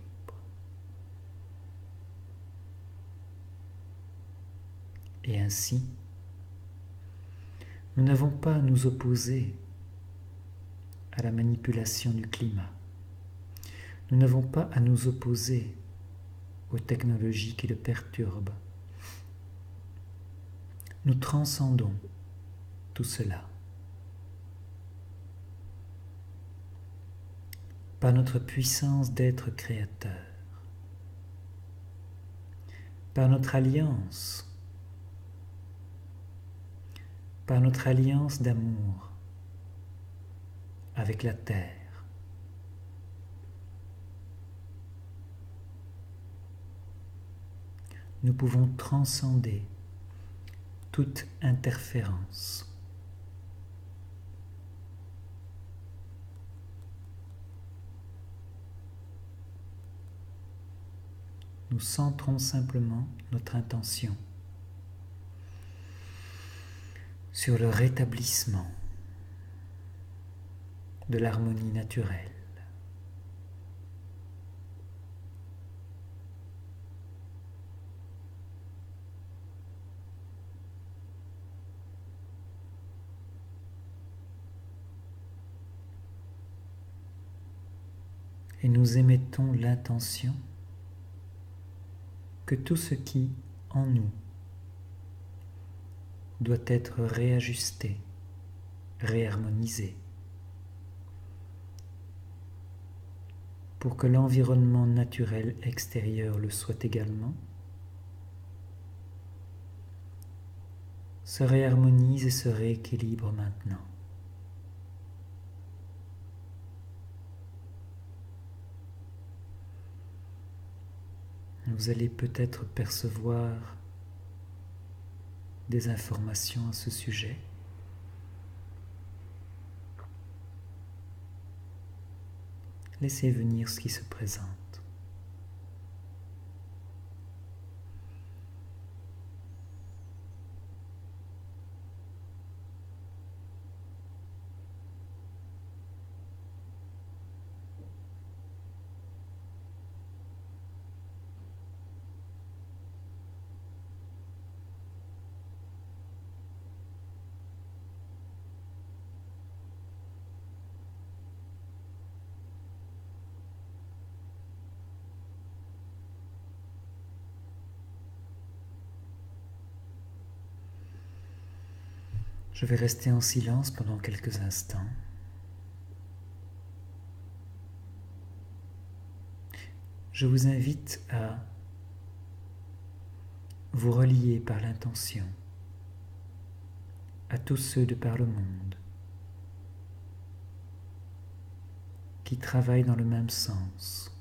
Et ainsi, nous n'avons pas à nous opposer à la manipulation du climat. Nous n'avons pas à nous opposer aux technologies qui le perturbent. Nous transcendons tout cela par notre puissance d'être créateur, par notre alliance d'amour avec la Terre. Nous pouvons transcender toute interférence. Nous centrons simplement notre intention sur le rétablissement de l'harmonie naturelle. Et nous émettons l'intention que tout ce qui, en nous, doit être réajusté, réharmonisé, pour que l'environnement naturel extérieur le soit également, se réharmonise et se rééquilibre maintenant. Vous allez peut-être percevoir des informations à ce sujet. Laissez venir ce qui se présente. Je vais rester en silence pendant quelques instants. Je vous invite à vous relier par l'intention à tous ceux de par le monde qui travaillent dans le même sens.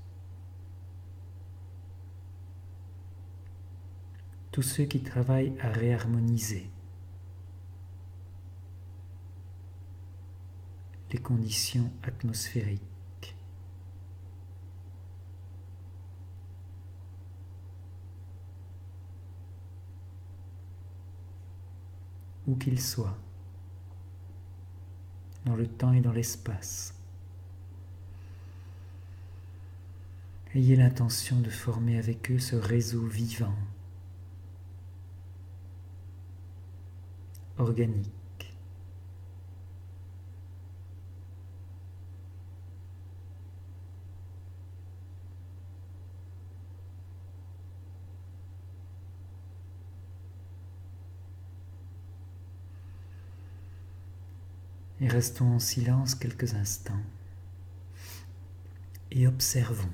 Tous ceux qui travaillent à réharmoniser les conditions atmosphériques. Où qu'ils soient, dans le temps et dans l'espace. Ayez l'intention de former avec eux ce réseau vivant, organique. Et restons en silence quelques instants et observons.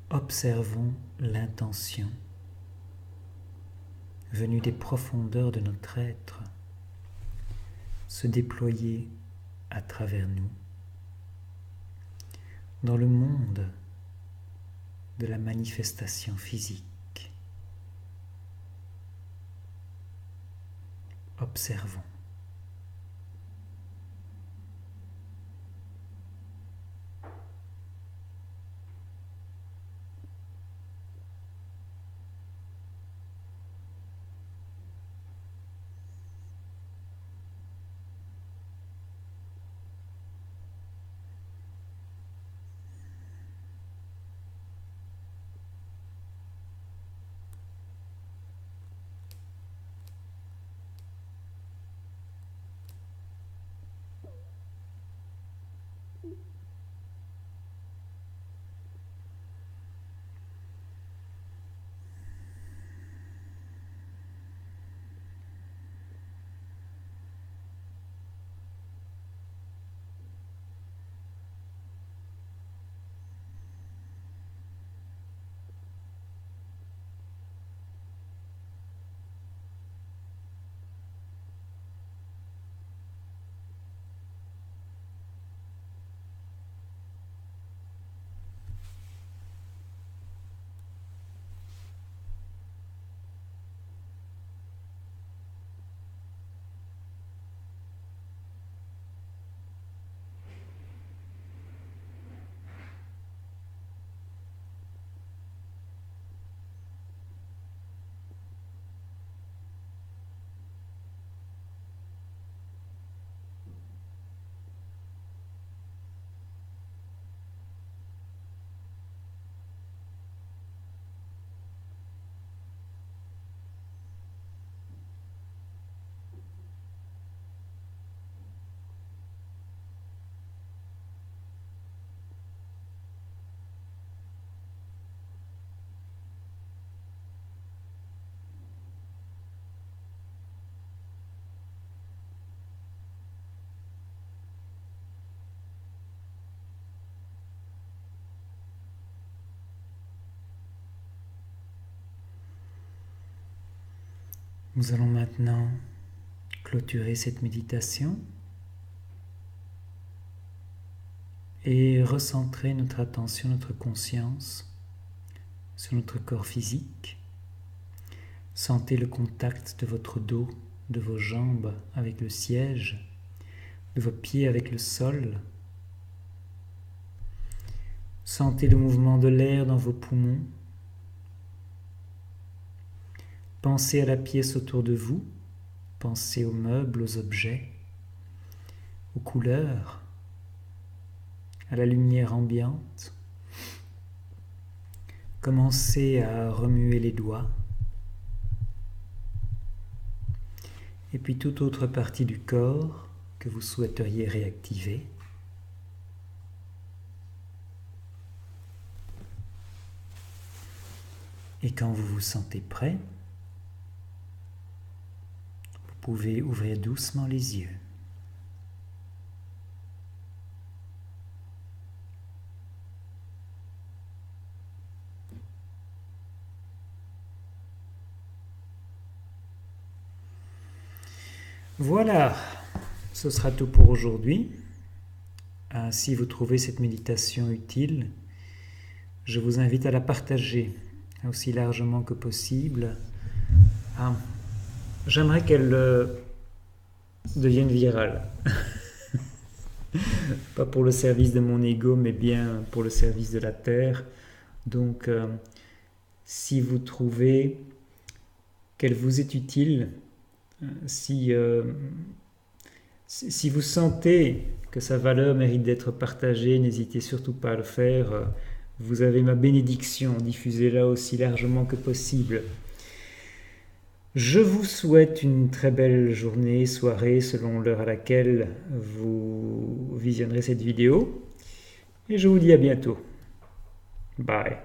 Observons l'intention venue des profondeurs de notre être se déployer à travers nous dans le monde de la manifestation physique. Observons. Nous allons maintenant clôturer cette méditation et recentrer notre attention, notre conscience sur notre corps physique. Sentez le contact de votre dos, de vos jambes avec le siège, de vos pieds avec le sol. Sentez le mouvement de l'air dans vos poumons. Pensez à la pièce autour de vous, pensez aux meubles, aux objets, aux couleurs, à la lumière ambiante. Commencez à remuer les doigts. Et puis toute autre partie du corps que vous souhaiteriez réactiver. Et quand vous vous sentez prêt, vous pouvez ouvrir doucement les yeux. Voilà, ce sera tout pour aujourd'hui. Si vous trouvez cette méditation utile, je vous invite à la partager aussi largement que possible. J'aimerais qu'elle devienne virale. Pas pour le service de mon ego, mais bien pour le service de la Terre. Donc, si vous trouvez qu'elle vous est utile, si vous sentez que sa valeur mérite d'être partagée, n'hésitez surtout pas à le faire. Vous avez ma bénédiction, diffusez-la aussi largement que possible. Je vous souhaite une très belle journée, soirée, selon l'heure à laquelle vous visionnerez cette vidéo. Et je vous dis à bientôt. Bye.